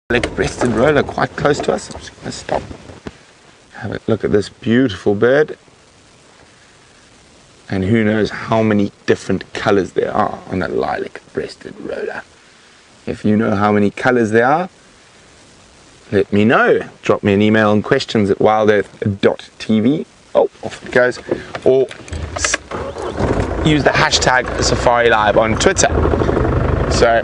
Black-breasted roller quite close to us. I'm just going to stop. Have a look at this beautiful bird. And who knows how many different colors there are on a lilac-breasted roller. If you know how many colors there are, let me know. Drop me an email on questions@WildEarthTV. Oh, off it goes. Or use the hashtag #SafariLive on Twitter. So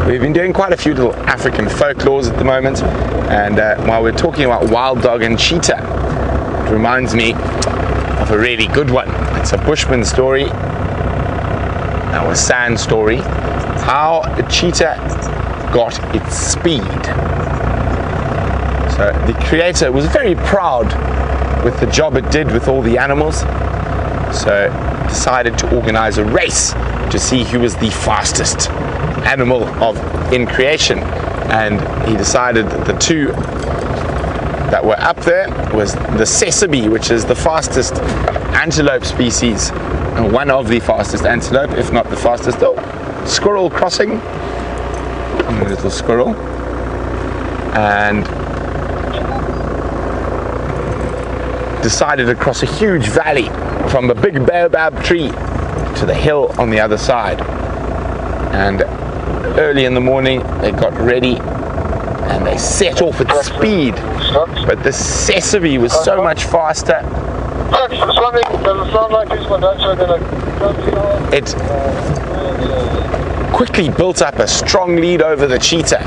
we've been doing quite a few little African folklores at the moment, and while we're talking about wild dog and cheetah, it reminds me of a really good one. It's a bushman story, a sand story, how a cheetah got its speed. So the creator was very proud with the job it did with all the animals, so decided to organize a race to see who was the fastest animal in creation. And he decided that the two that were up there was the sesame, which is the fastest antelope species, and one of the fastest antelope, if not the fastest. Oh, squirrel crossing, a little squirrel, and decided to cross a huge valley from the big baobab tree to the hill on the other side. And early in the morning they got ready and they set off at speed, but the sesame was so much faster it quickly built up a strong lead over the cheetah,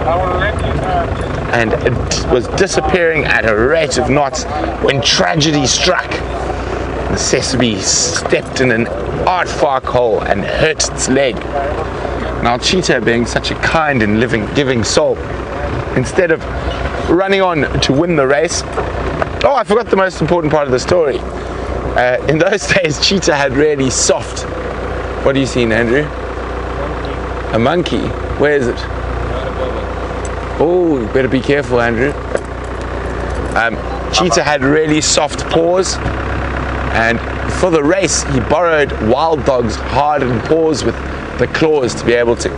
and it was disappearing at a rate of knots when tragedy struck. The sesame stepped in an aardvark hole and hurt its leg. Now cheetah, being such a kind and giving soul, instead of running on to win the race, oh, I forgot the most important part of the story. In those days, cheetah had really soft, what do you see, Andrew? A monkey. Where is it? Oh, you better be careful, Andrew. Cheetah had really soft paws, and for the race he borrowed wild dog's hardened paws with the claws to be able to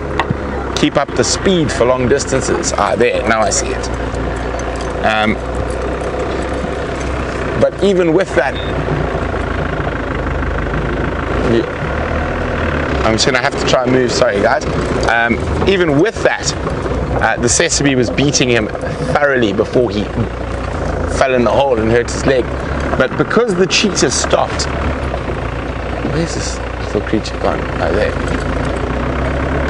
keep up the speed for long distances. Ah, there, now I see it. But even with that, I'm just going to have to try and move, sorry guys. Even with that, the sesame was beating him thoroughly before he fell in the hole and hurt his leg. But because the cheetah stopped, where's this little creature gone? Oh, there.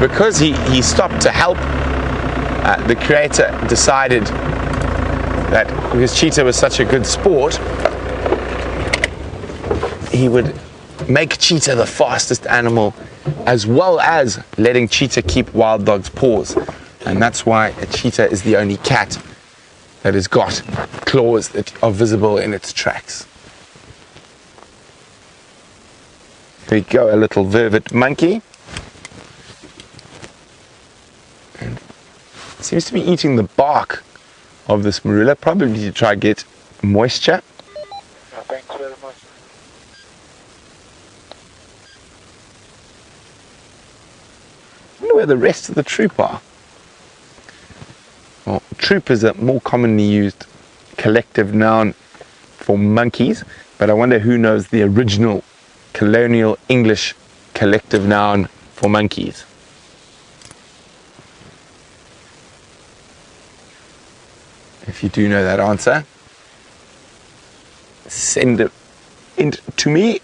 Because he stopped to help, the creator decided that because cheetah was such a good sport, he would make cheetah the fastest animal, as well as letting cheetah keep wild dog's paws. And that's why a cheetah is the only cat that has got claws that are visible in its tracks. Here we go, a little vervet monkey. And it seems to be eating the bark of this marula, probably to try and get moisture. Thanks very much. I wonder where the rest of the troop are. Well, troop is a more commonly used collective noun for monkeys, but I wonder who knows the original colonial English collective noun for monkeys. If you do know that answer, send it in to me.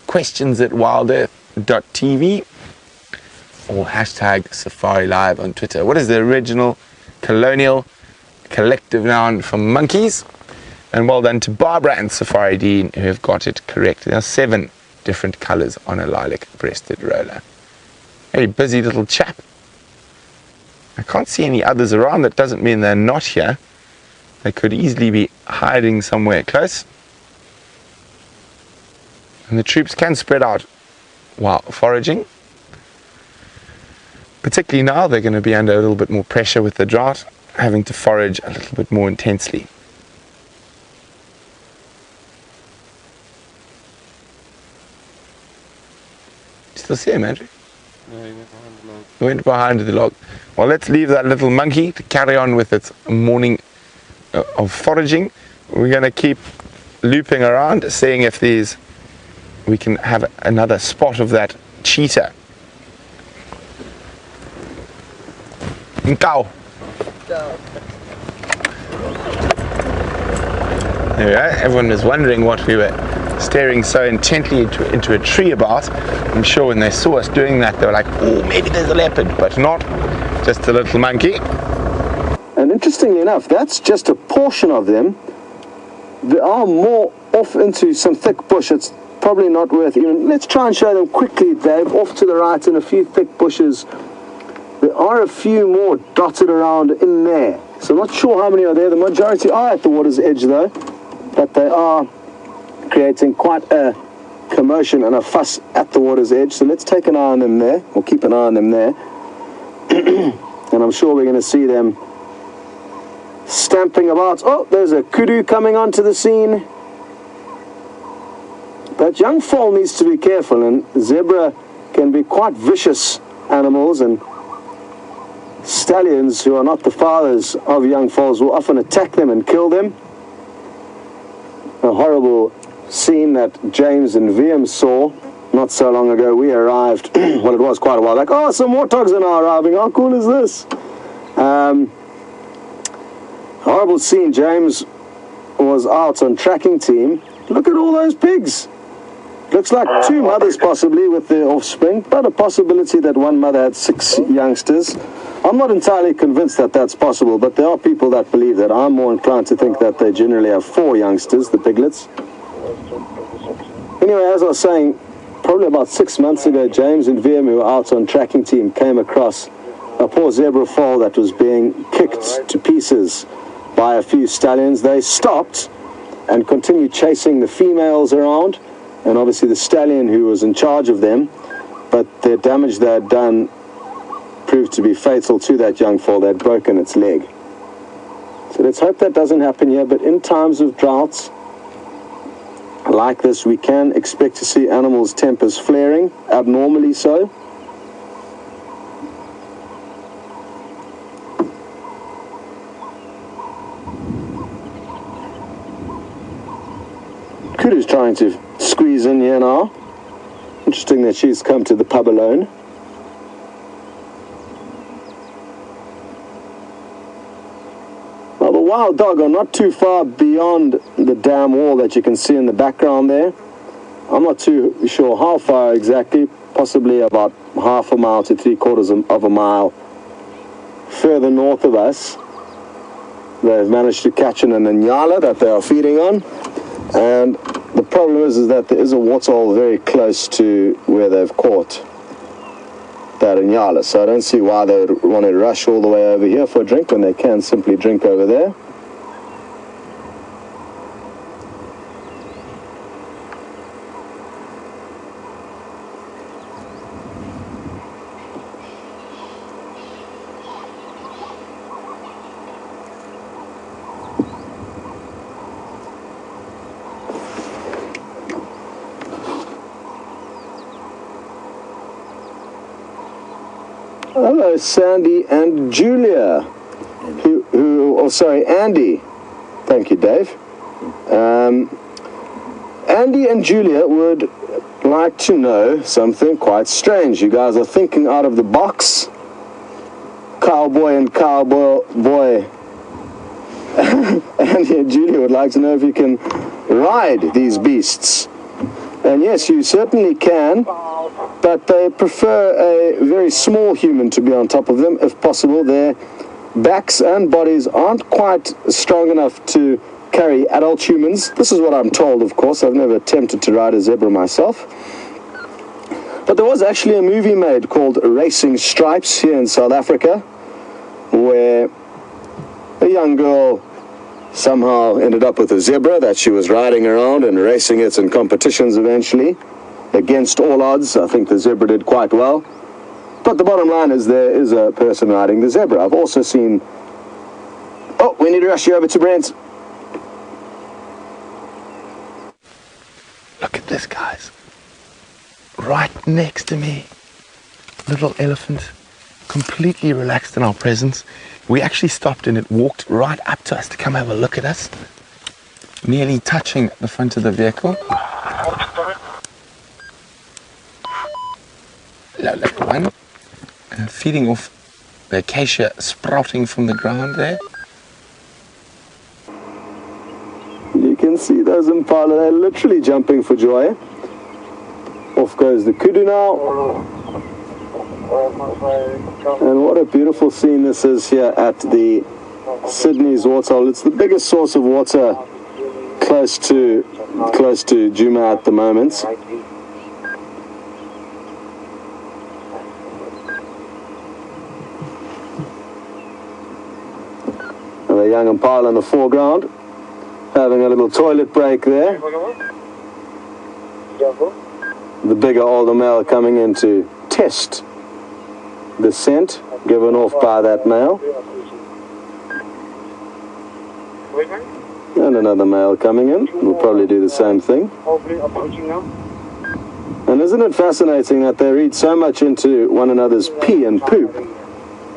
questions@wildearth.tv or #SafariLive on Twitter. What is the original colonial collective noun for monkeys? And well done to Barbara and Safari Dean, who have got it correct. There are 7 different colors on a lilac-breasted roller. Very busy little chap. I can't see any others around. That doesn't mean they're not here. They could easily be hiding somewhere close. And the troops can spread out while foraging. Particularly now, they're going to be under a little bit more pressure with the drought, having to forage a little bit more intensely. Still see him, Andrew? He went behind the log. Well, let's leave that little monkey to carry on with its morning of foraging. We're going to keep looping around, seeing if we can have another spot of that cheetah. Cow. There we go. Everyone was wondering what we were staring so intently into a tree about. I'm sure when they saw us doing that, they were like, oh, maybe there's a leopard, but not, just a little monkey. And interestingly enough, that's just a portion of them. There are more off into some thick bush. It's probably not worth even. Let's try and show them quickly, Dave. Off to the right in a few thick bushes. There are a few more dotted around in there. So I'm not sure how many are there. The majority are at the water's edge though. But they are creating quite a commotion and a fuss at the water's edge. So let's take an eye on them there. Or keep an eye on them there. And I'm sure we're going to see them stamping about. Oh, there's a kudu coming onto the scene. That young foal needs to be careful, and zebra can be quite vicious animals, and stallions who are not the fathers of young foals will often attack them and kill them. A horrible scene that James and VM saw not so long ago. We arrived, well, it was quite a while back. Oh, some warthogs are now arriving. How cool is this? Horrible scene. James was out on tracking team. Look at all those pigs. Looks like two mothers possibly with their offspring, but a possibility that one mother had 6 youngsters. I'm not entirely convinced that that's possible, but there are people that believe that. I'm more inclined to think that they generally have 4 youngsters, the piglets. Anyway, as I was saying, probably about 6 months ago, James and VM, who were out on tracking team, came across a poor zebra foal that was being kicked to pieces by a few stallions. They stopped and continued chasing the females around, and obviously the stallion who was in charge of them, but the damage they had done proved to be fatal to that young foal. They had broken its leg. So let's hope that doesn't happen here, but in times of droughts like this, we can expect to see animals' tempers flaring, abnormally so. Kudu's trying to squeeze in here now. Interesting that she's come to the pub alone. Well, the wild dog are not too far beyond the dam wall that you can see in the background there. I'm not too sure how far exactly, possibly about half a mile to 3/4 of a mile further north of us. They've managed to catch an Inyala that they are feeding on, and the problem is that there is a waterhole very close to where they've caught that Inyala, so I don't see why they would want to rush all the way over here for a drink when they can simply drink over there. Hello, Sandy and Julia, Andy. Thank you, Dave. Andy and Julia would like to know something quite strange. You guys are thinking out of the box. Cowboy and cowboy. Andy and Julia would like to know if you can ride these beasts. And yes, you certainly can, but they prefer a very small human to be on top of them, if possible. Their backs and bodies aren't quite strong enough to carry adult humans. This is what I'm told, of course. I've never attempted to ride a zebra myself. But there was actually a movie made called Racing Stripes here in South Africa, where a young girl somehow ended up with a zebra that she was riding around and racing it in competitions eventually. Against all odds, I think the zebra did quite well. But the bottom line is there is a person riding the zebra. I've also seen... Oh, we need to rush you over to Brent. Look at this, guys. Right next to me. little elephant, completely relaxed in our presence. We actually stopped and it walked right up to us to come have a look at us, nearly touching the front of the vehicle. Little one, feeding off the acacia sprouting from the ground there. You can see those impala, they're literally jumping for joy. Off goes the kudu now. And what a beautiful scene this is here at the Sydney's waterhole. It's the biggest source of water close to Djuma at the moment. And a young impala in the foreground, having a little toilet break there. The bigger older male coming in to test the scent given off by that male. And another male coming in will probably do the same thing. And isn't it fascinating that they read so much into one another's pee and poop,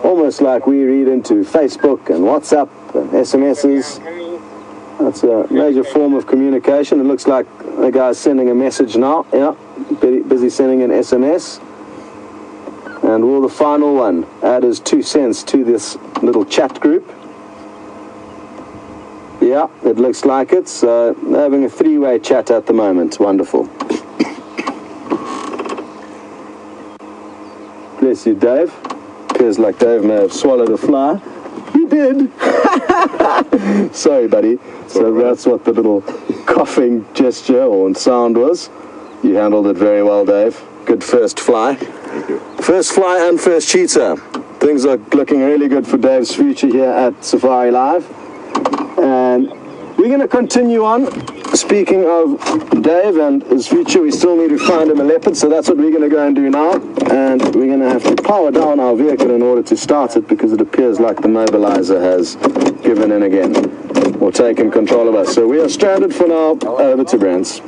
almost like we read into Facebook and WhatsApp and SMSs. That's a major form of communication. It looks like the guy's sending a message now. Yeah, busy sending an SMS. And will the final one add his 2 cents to this little chat group? Yeah, it looks like it. So they're having a 3-way chat at the moment. Wonderful. Bless you, Dave. Appears like Dave may have swallowed a fly. He did. Sorry, buddy. So that's what the little coughing gesture or sound was. You handled it very well, Dave. Good first fly. Thank you. First fly and first cheetah. Things are looking really good for Dave's future here at Safari Live. And we're going to continue on. Speaking of Dave and his future, we still need to find him a leopard, so that's what we're going to go and do now. And we're going to have to power down our vehicle in order to start it, because it appears like the mobilizer has given in again, or taken control of us. So we are stranded for now. Over to Brent's.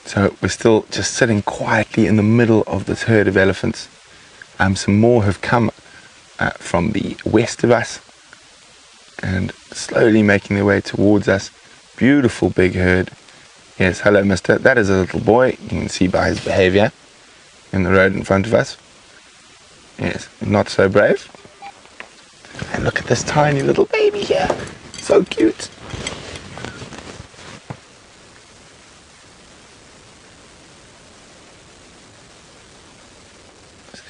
So we're still just sitting quietly in the middle of this herd of elephants. Some more have come from the west of us and slowly making their way towards us. Beautiful big herd. Yes, hello mister. That is a little boy. You can see by his behavior in the road in front of us. Yes, not so brave. And look at this tiny little baby here. So cute.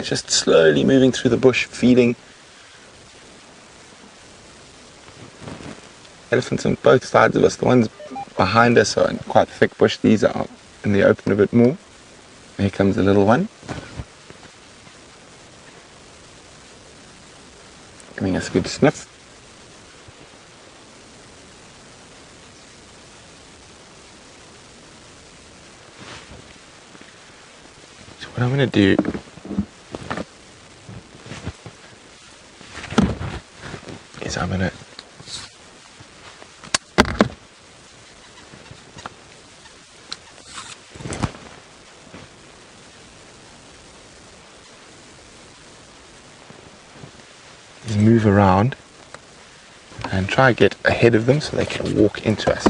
Just slowly moving through the bush, feeding. Elephants on both sides of us. The ones behind us are in quite thick bush. These are in the open a bit more. Here comes the little one, giving us a good sniff. So what I'm going to do is I'm going to move around and try and get ahead of them so they can walk into us.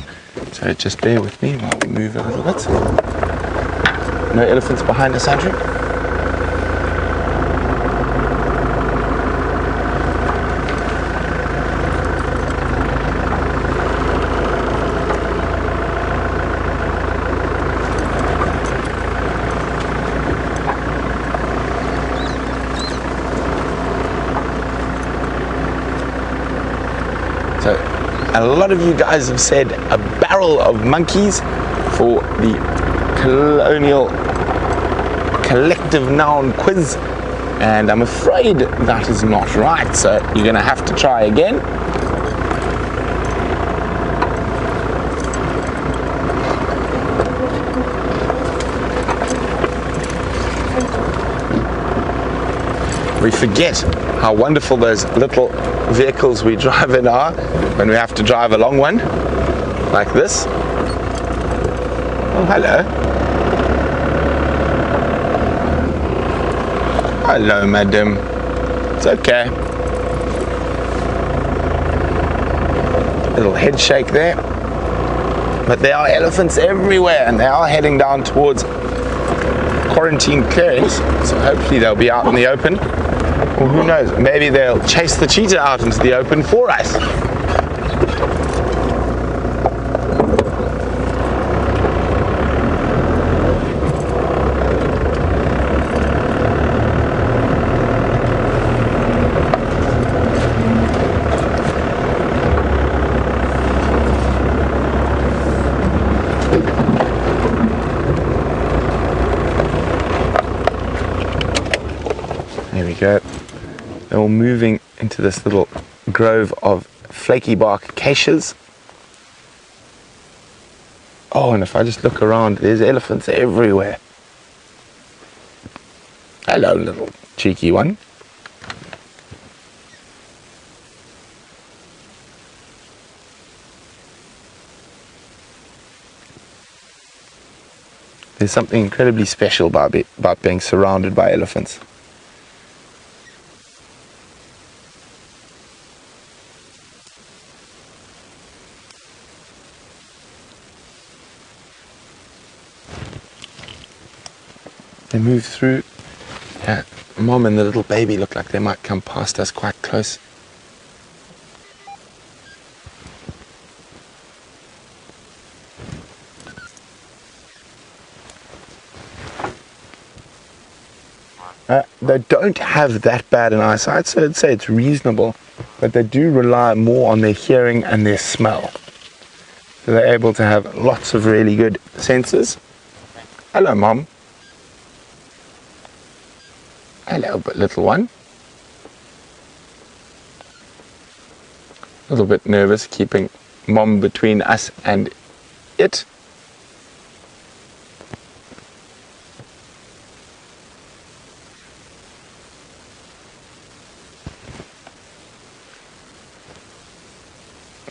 So just bear with me while we move a little bit. No elephants behind us, Andrew? A lot of you guys have said a barrel of monkeys for the colonial collective noun quiz, and I'm afraid that is not right, so you're going to have to try again. We forget how wonderful those little vehicles we drive in are when we have to drive a long one like this. Oh, hello. Hello, madam. It's okay. Little head shake there. But there are elephants everywhere, and they are heading down towards quarantine clearings. So hopefully they'll be out in the open. Or who knows, maybe they'll chase the cheetah out into the open for us. There we go. They're all moving into this little grove of flaky bark acacias. Oh, and if I just look around, there's elephants everywhere. Hello, little cheeky one. There's something incredibly special about being surrounded by elephants. They move through. Yeah, Mom and the little baby look like they might come past us quite close. They don't have that bad an eyesight, so I'd say it's reasonable, but they do rely more on their hearing and their smell. So they're able to have lots of really good senses. Hello, Mom. Hello, but little one. A little bit nervous keeping Mom between us and it.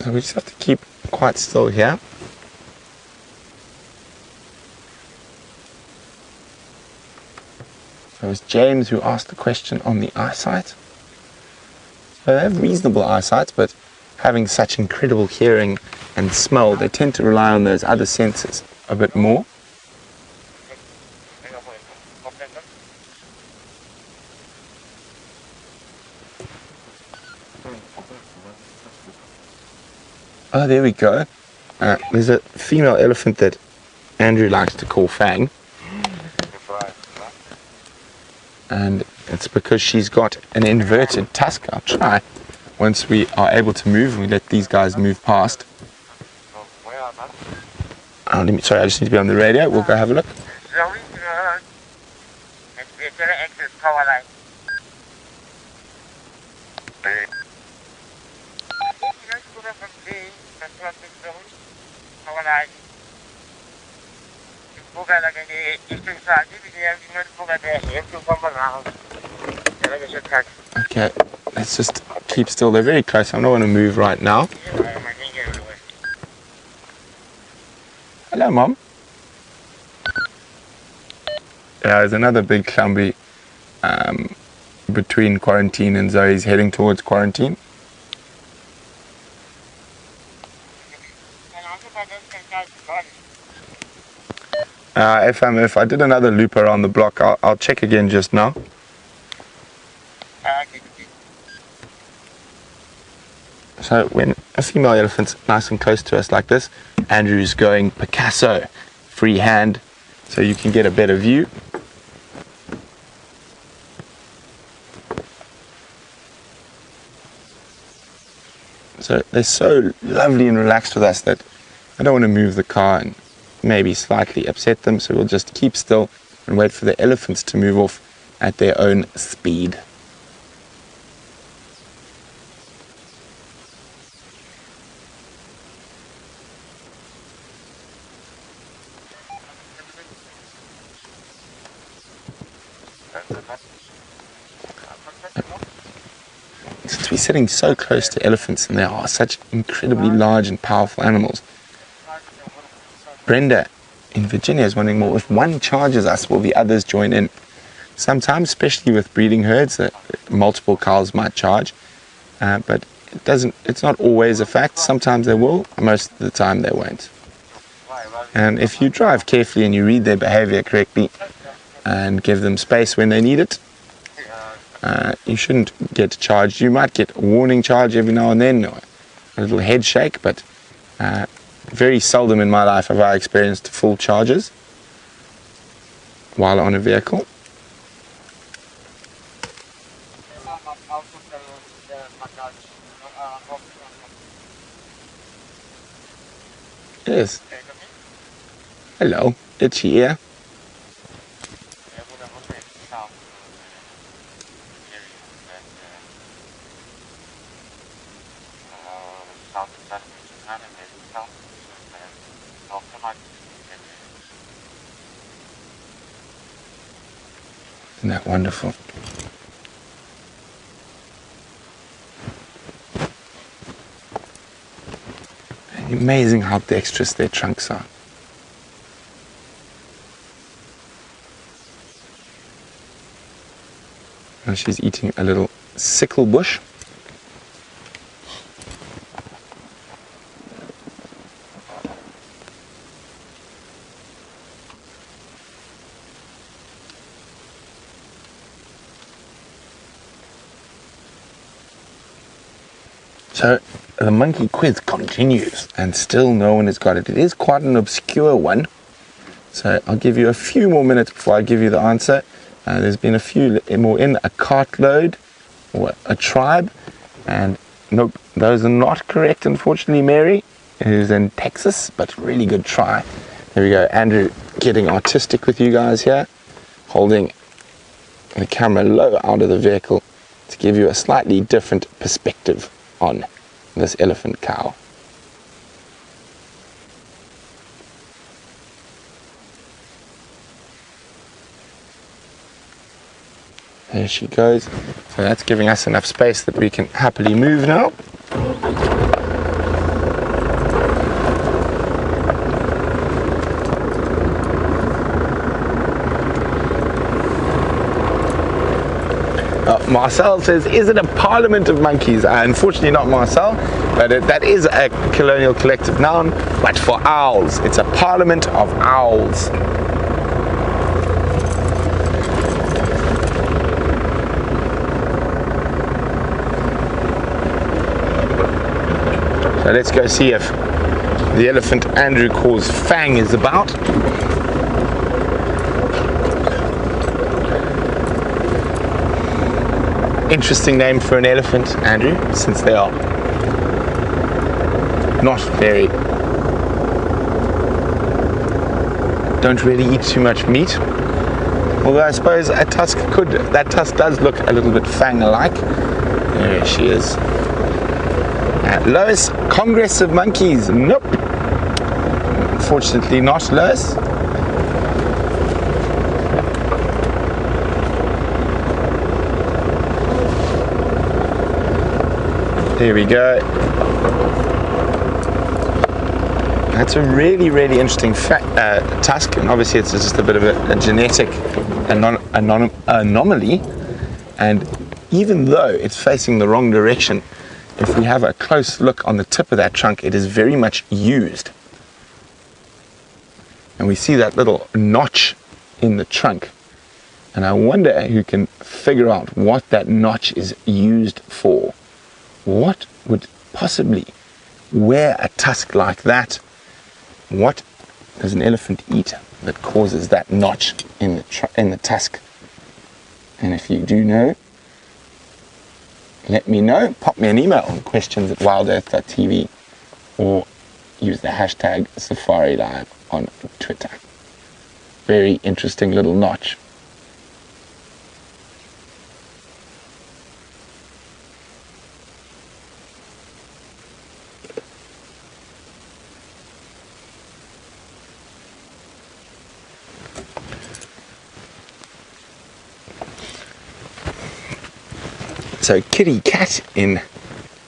So we just have to keep quite still here. So it was James who asked the question on the eyesight. So they have reasonable eyesight, but having such incredible hearing and smell, they tend to rely on those other senses a bit more. Oh, there we go. There's a female elephant that Andrew likes to call Fang. And it's because she's got an inverted tusk. I'll try. Once we are able to move, we let these guys move past. Sorry, I just need to be on the radio. We'll go have a look. Okay, let's just keep still. They're very close. I don't want to move right now. Hello, Mom. There's another big clumby between quarantine and Zoe's heading towards quarantine. If I did another loop around the block, I'll check again just now. So when a female elephant's nice and close to us like this, Andrew's going Picasso, free hand, so you can get a better view. So they're so lovely and relaxed with us that I don't want to move the car and maybe slightly upset them, so we'll just keep still and wait for the elephants to move off at their own speed. Since we're sitting so close to elephants and they are such incredibly large and powerful animals, Brenda in Virginia is wondering, well, if one charges us, will the others join in? Sometimes, especially with breeding herds, that multiple cows might charge, but it's not always a fact. Sometimes they will, most of the time they won't. And if you drive carefully and you read their behavior correctly and give them space when they need it, you shouldn't get charged. You might get a warning charge every now and then, or a little head shake, but very seldom in my life have I experienced full charges while on a vehicle. Yes. Hello, it's here. Isn't that wonderful? Amazing how dexterous their trunks are. And she's eating a little sickle bush. So the monkey quiz continues, and still no one has got it. It is quite an obscure one, so I'll give you a few more minutes before I give you the answer. There's been a few more in a cartload or a tribe, and nope, those are not correct, unfortunately. Mary, who's in Texas, but really good try. There we go. Andrew getting artistic with you guys here, holding the camera low out of the vehicle to give you a slightly different perspective on this elephant cow. There she goes. So that's giving us enough space that we can happily move now. Marcel says, is it a parliament of monkeys? Unfortunately not Marcel, but that is a colonial collective noun, but for owls. It's a parliament of owls. So let's go see if the elephant Andrew calls Fang is about. Interesting name for an elephant, Andrew, since they are not very, don't really eat too much meat. Although I suppose a tusk could, that tusk does look a little bit Fang-alike. There she is. Lois, Congress of Monkeys, nope. Unfortunately not Lois. There we go. That's a really, really interesting tusk, and obviously it's just a bit of a genetic anomaly. And even though it's facing the wrong direction, if we have a close look on the tip of that trunk, it is very much used. And we see that little notch in the trunk. And I wonder who can figure out what that notch is used for. What would possibly wear a tusk like that? What does an elephant eat that causes that notch in the tusk? And if you do know, let me know. Pop me an email on questions@wildearth.tv or use the hashtag SafariLive on Twitter. Very interesting little notch. So Kitty Cat in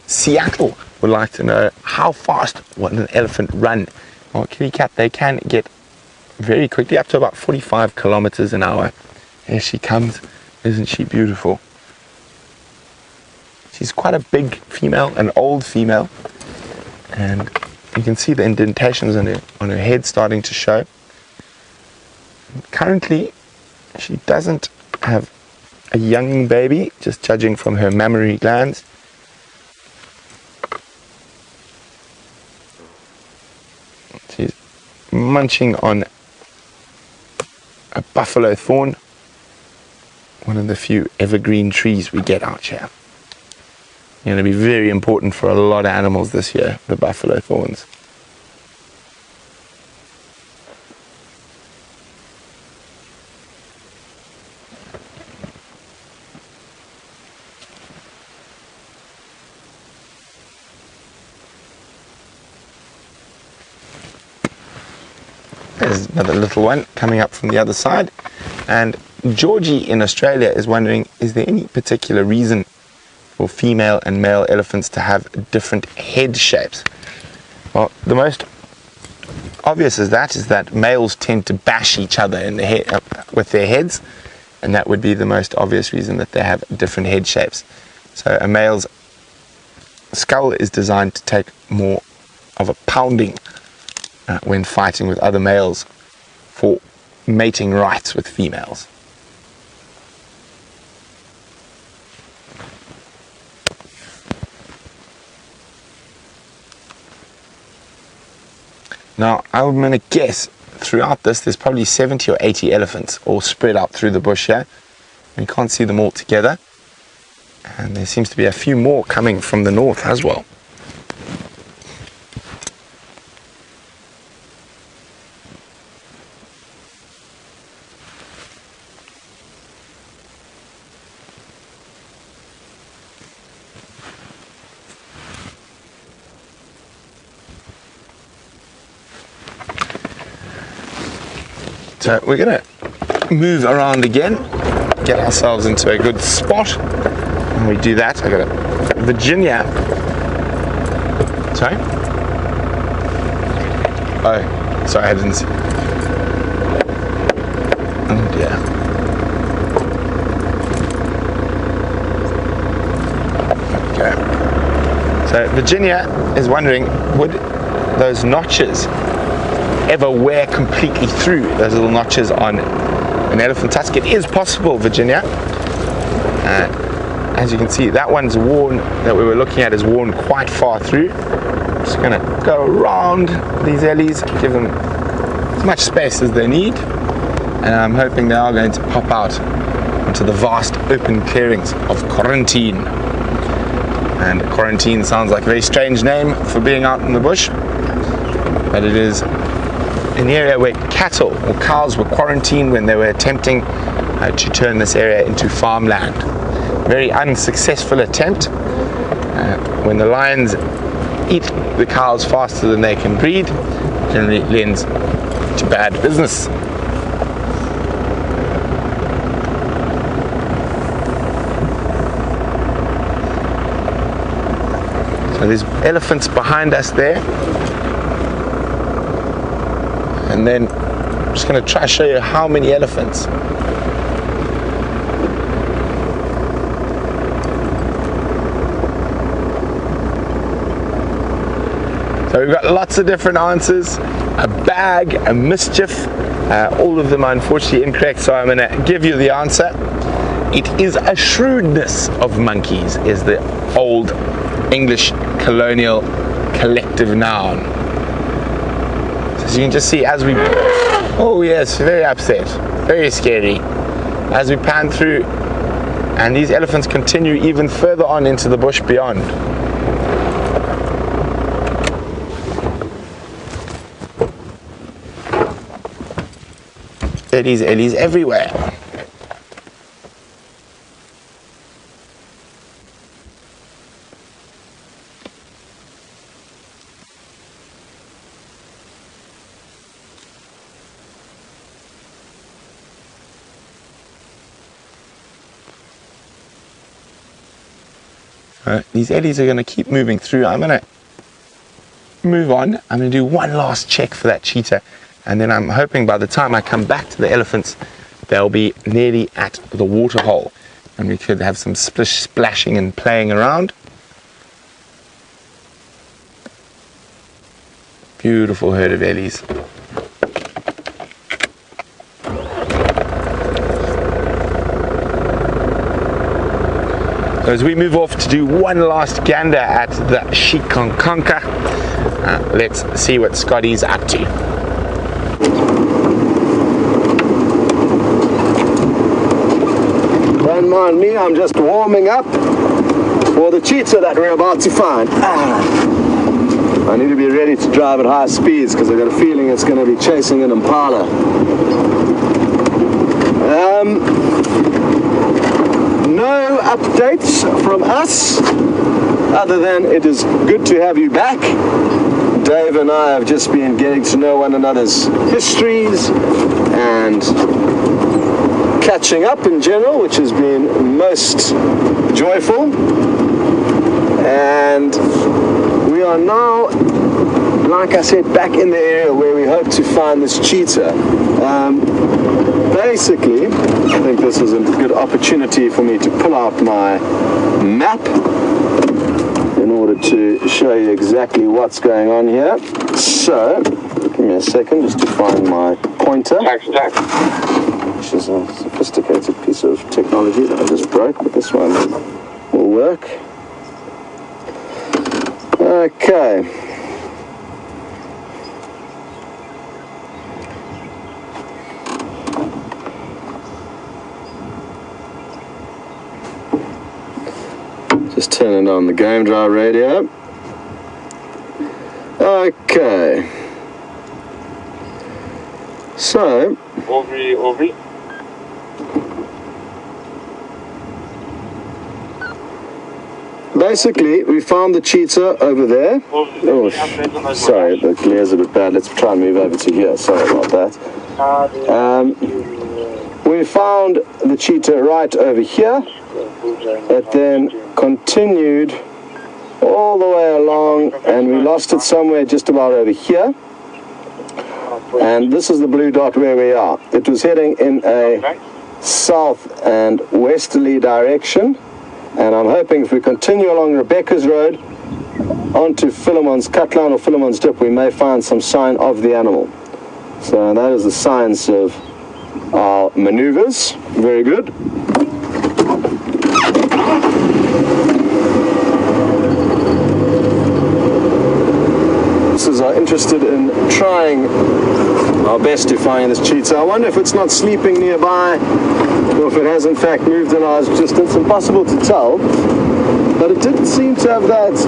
Seattle would like to know, how fast will an elephant run? Well, Kitty Cat, they can get very quickly, up to about 45 kilometers an hour. Here she comes. Isn't she beautiful? She's quite a big female, an old female, and you can see the indentations on her head starting to show. Currently, she doesn't have a young baby, just judging from her mammary glands. She's munching on a buffalo thorn, one of the few evergreen trees we get out here. Going to be very important for a lot of animals this year, the buffalo thorns. There's another little one coming up from the other side. And Georgie in Australia is wondering, is there any particular reason for female and male elephants to have different head shapes? Well, the most obvious is that males tend to bash each other in the head with their heads, and that would be the most obvious reason that they have different head shapes. So a male's skull is designed to take more of a pounding when fighting with other males for mating rights with females. Now, I'm going to guess throughout this there's probably 70 or 80 elephants all spread out through the bush here. You can't see them all together. And there seems to be a few more coming from the north as well. So we're going to move around again, get ourselves into a good spot. When we do that, I got a Virginia. Sorry? Oh, sorry, I didn't see. Oh dear. Okay. So Virginia is wondering, would those notches ever wear completely through, those little notches on an elephant tusk? It is possible, Virginia. As you can see, that one's worn, that we were looking at, is worn quite far through. I'm just going to go around these ellies, give them as much space as they need, and I'm hoping they are going to pop out into the vast open clearings of quarantine. And quarantine sounds like a very strange name for being out in the bush, but it is an area where cattle or cows were quarantined when they were attempting to turn this area into farmland. Very unsuccessful attempt. When the lions eat the cows faster than they can breed, generally lends to bad business. So there's elephants behind us there. And then I'm just going to try to show you how many elephants. So we've got lots of different answers. A bag, a mischief, all of them are unfortunately incorrect, so I'm going to give you the answer. It is a shrewdness of monkeys, is the old English colonial collective noun. As you can just see, as we, oh yes, very upset, very scary, as we pan through, and these elephants continue even further on into the bush beyond. Ellies everywhere. These eddies are going to keep moving through. I'm going to move on. I'm going to do one last check for that cheetah and then I'm hoping by the time I come back to the elephants, they'll be nearly at the water hole, and we could have some splashing and playing around. Beautiful herd of ellies. So as we move off to do one last gander at the Shikankanka, let's see what Scotty's up to. Don't mind me, I'm just warming up for the cheetah that we're about to find. I need to be ready to drive at high speeds because I've got a feeling it's going to be chasing an impala. No updates from us, other than it is good to have you back. Dave and I have just been getting to know one another's histories and catching up in general, which has been most joyful. And we are now, like I said, back in the area where we hope to find this cheetah. Basically, I think this is a good opportunity for me to pull out my map in order to show you exactly what's going on here. So, give me a second just to find my pointer, which is a sophisticated piece of technology that I just broke, but this one will work. Okay. Just turning on the game drive radio. Okay. So. Over. Basically, we found the cheetah over there. Oh, sorry, the glare's a bit bad. Let's try and move over to here. Sorry about that. We found the cheetah right over here. It then continued all the way along, and we lost it somewhere just about over here. And this is the blue dot where we are. It was heading in a south and westerly direction. And I'm hoping if we continue along Rebecca's Road onto Philemon's Cutline or Philemon's Dip, we may find some sign of the animal. So that is the science of our maneuvers. Very good. Are interested in trying our best to find this cheetah. I wonder if it's not sleeping nearby or if it has in fact moved in our distance. Impossible to tell, but it didn't seem to have that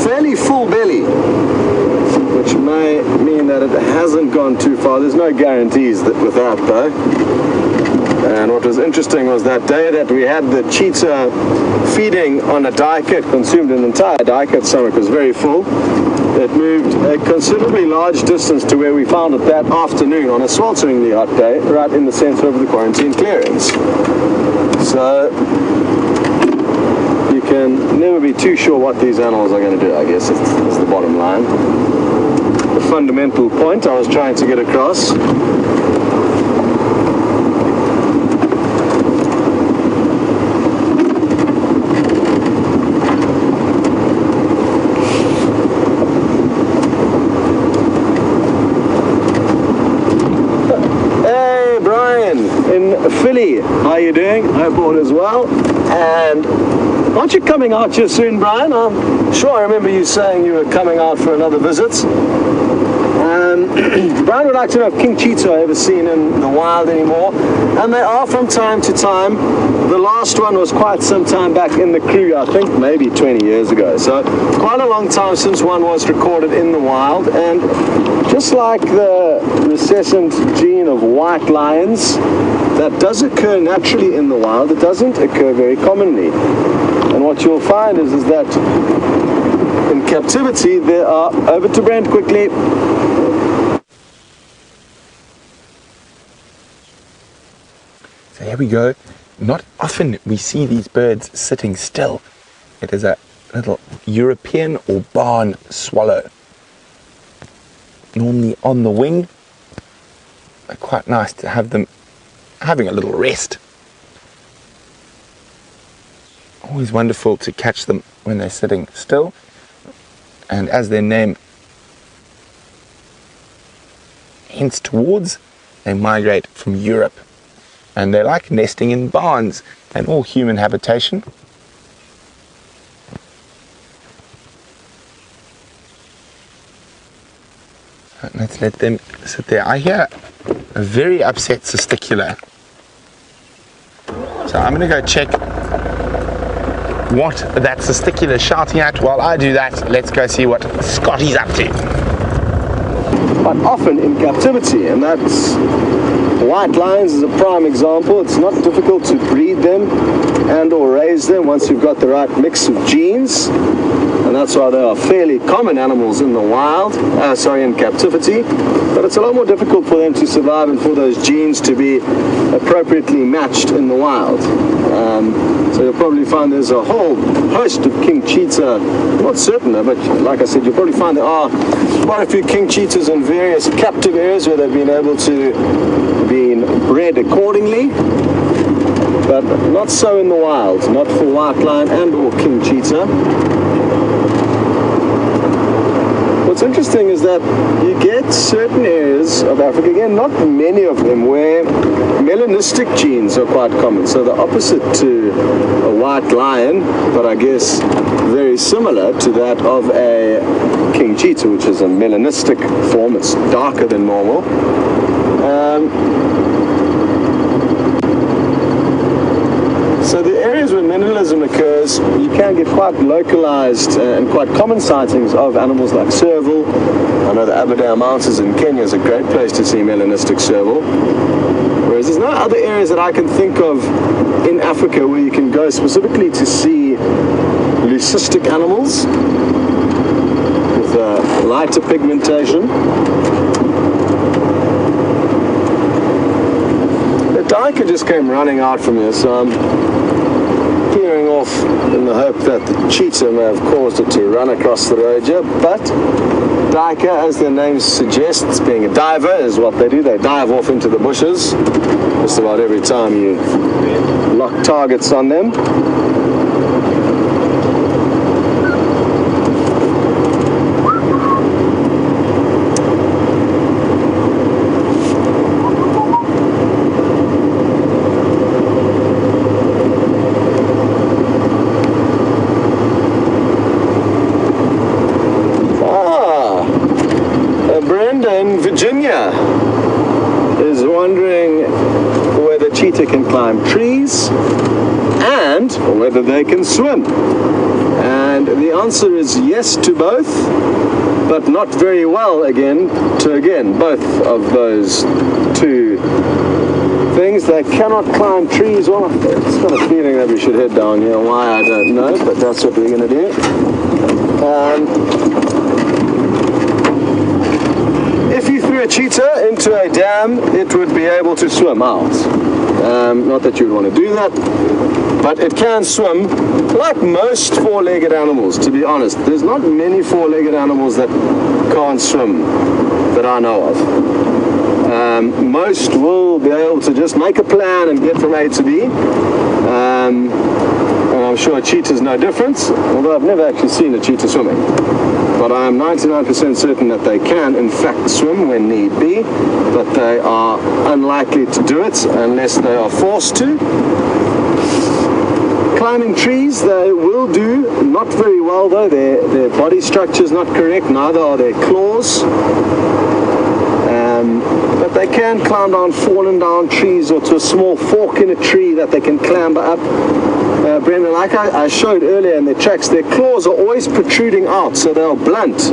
fairly full belly, which may mean that it hasn't gone too far. There's no guarantees with that though. And what was interesting was that day that we had the cheetah feeding on a die-kit, consumed an entire die-kit, stomach was very full. It moved a considerably large distance to where we found it that afternoon on a swelteringly hot day, right in the center of the quarantine clearings. So you can never be too sure what these animals are going to do, I guess is the bottom line. The fundamental point I was trying to get across. Philly, how are you doing? I hope all is well. And aren't you coming out here soon, Brian? I'm sure I remember you saying you were coming out for another visit. Brian would like to know if king cheetah are ever seen in the wild anymore, and they are from time to time. The last one was quite some time back in the Kruger, I think maybe 20 years ago. So quite a long time since one was recorded in the wild, and just like the recessive gene of white lions, that does occur naturally in the wild. It doesn't occur very commonly. And what you'll find is that in captivity, there are, over to Brent quickly. So here we go. Not often we see these birds sitting still. It is a little European or barn swallow. normally on the wing. They're quite nice to have them having a little rest. Always wonderful to catch them when they're sitting still. And as their name hints towards, they migrate from Europe. And they like nesting in barns and all human habitation. Let's let them sit there. I hear a very upset testicular. So I'm going to go check what that testicular is shouting at. While I do that, let's go see what Scotty's up to. But often in captivity, and that's white lions is a prime example. It's not difficult to breed them and or raise them once you've got the right mix of genes, and that's why they are fairly common animals in the wild, in captivity, but it's a lot more difficult for them to survive and for those genes to be appropriately matched in the wild. So you'll probably find there's a whole host of king cheetah, not certain, but like I said, you'll probably find there are quite a few king cheetahs in various captive areas where they've been able to be bred accordingly, but not so in the wild, not for white lion and or king cheetah. What's interesting is that you get certain areas of Africa, again, not many of them, where melanistic genes are quite common. So the opposite to a white lion, but I guess very similar to that of a king cheetah, which is a melanistic form. It's darker than normal. So the areas where melanism occurs, you can get quite localized and quite common sightings of animals like serval. I know the Aberdare Mountains in Kenya is a great place to see melanistic serval. Whereas there's no other areas that I can think of in Africa where you can go specifically to see leucistic animals with lighter pigmentation. The duiker just came running out from here, so I'm clearing off in the hope that the cheetah may have caused it to run across the road here. But duiker, as their name suggests, being a diver, is what they do. They dive off into the bushes just about every time you lock targets on them. In Virginia is wondering whether cheetah can climb trees and whether they can swim. And the answer is yes to both, but not very well to both of those two things. They cannot climb trees. Well, I've just got a feeling that we should head down here. Why, I don't know, but that's what we're going to do. If you threw a cheetah into a dam, it would be able to swim out. Not that you would want to do that, but it can swim like most four-legged animals, to be honest. There's not many four-legged animals that can't swim that I know of. Most will be able to just make a plan and get from A to B. And I'm sure a cheetah's no different, although I've never actually seen a cheetah swimming. But I am 99% certain that they can, in fact, swim when need be, but they are unlikely to do it unless they are forced to. Climbing trees, they will do not very well, though. Their body structure is not correct, neither are their claws. But they can climb down fallen down trees or to a small fork in a tree that they can clamber up. Brendan, like I showed earlier in the tracks, their claws are always protruding out, so they are blunt,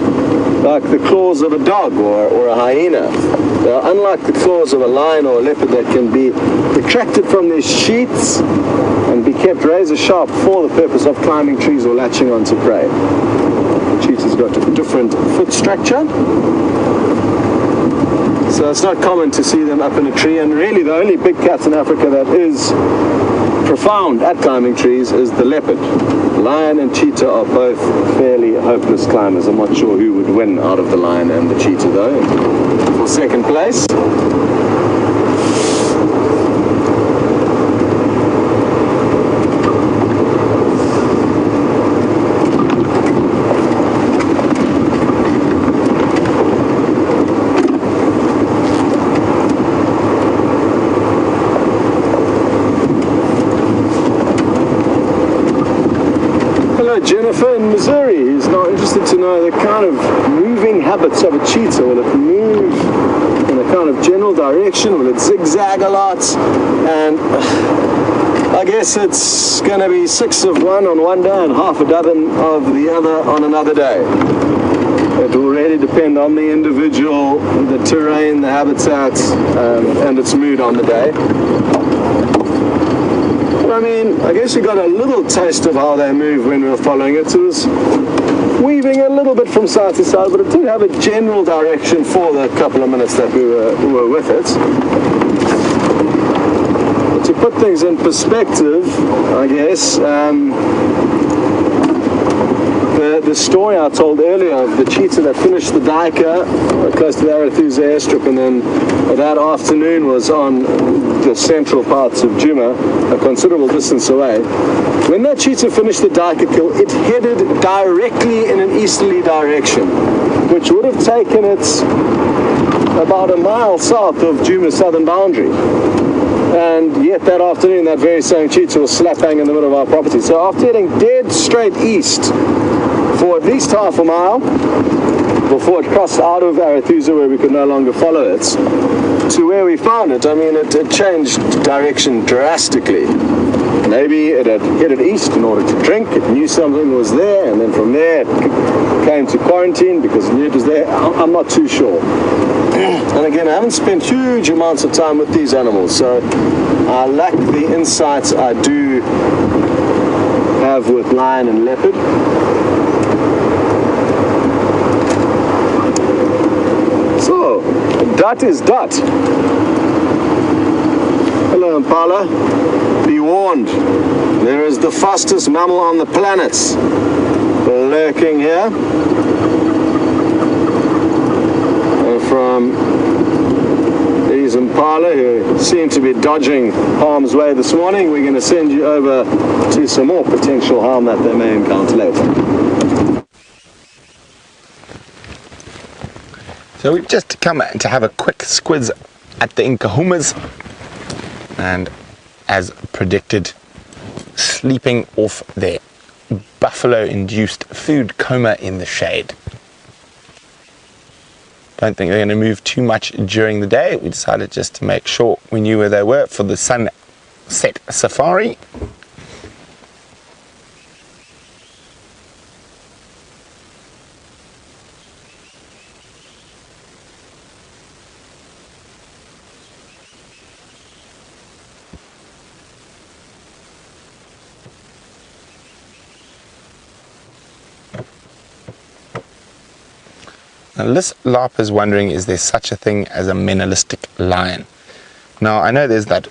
like the claws of a dog or a hyena. They are unlike the claws of a lion or a leopard that can be retracted from their sheaths and be kept razor sharp for the purpose of climbing trees or latching onto prey. The cheetah's got a different foot structure. So it's not common to see them up in a tree, and really the only big cat in Africa that is profound at climbing trees is the leopard. Lion and cheetah are both fairly hopeless climbers. I'm not sure who would win out of the lion and the cheetah though. For second place, Jennifer in Missouri is now interested to know the kind of moving habits of a cheetah. Will it move in a kind of general direction? Will it zigzag a lot? And I guess it's going to be 6 of one on one day and half a dozen of the other on another day. It will really depend on the individual, the terrain, the habitat, and its mood on the day. I mean, I guess you got a little taste of how they move when we were following it. It was weaving a little bit from side to side, but it did have a general direction for the couple of minutes that we were with it. But to put things in perspective, I guess, the story I told earlier of the cheetah that finished the Duiker close to the Arathusa airstrip, and then that afternoon was on the central parts of Djuma, a considerable distance away. When that cheetah finished the Duiker kill, it headed directly in an easterly direction, which would have taken it about a mile south of Djuma's southern boundary. And yet that afternoon, that very same cheetah was slap bang in the middle of our property. So after heading dead straight east for at least half a mile, before it crossed out of Arathusa where we could no longer follow it, to where we found it, I mean, it changed direction drastically. Maybe it had headed east in order to drink, it knew something was there, and then from there it came to quarantine because it knew it was there. I'm not too sure. And again, I haven't spent huge amounts of time with these animals, so I lack the insights I do have with lion and leopard. So, dot is dot. Hello, Impala. Be warned, there is the fastest mammal on the planet lurking here. From these Impala who seem to be dodging harm's way this morning, we're going to send you over to some more potential harm that they may encounter later. So we've just come to have a quick squiz at the Nkuhumas, and as predicted, sleeping off their buffalo-induced food coma in the shade. Don't think they're going to move too much during the day. We decided just to make sure we knew where they were for the sunset safari. Now, Liz Larp is wondering, is there such a thing as a menalistic lion? Now, I know there's that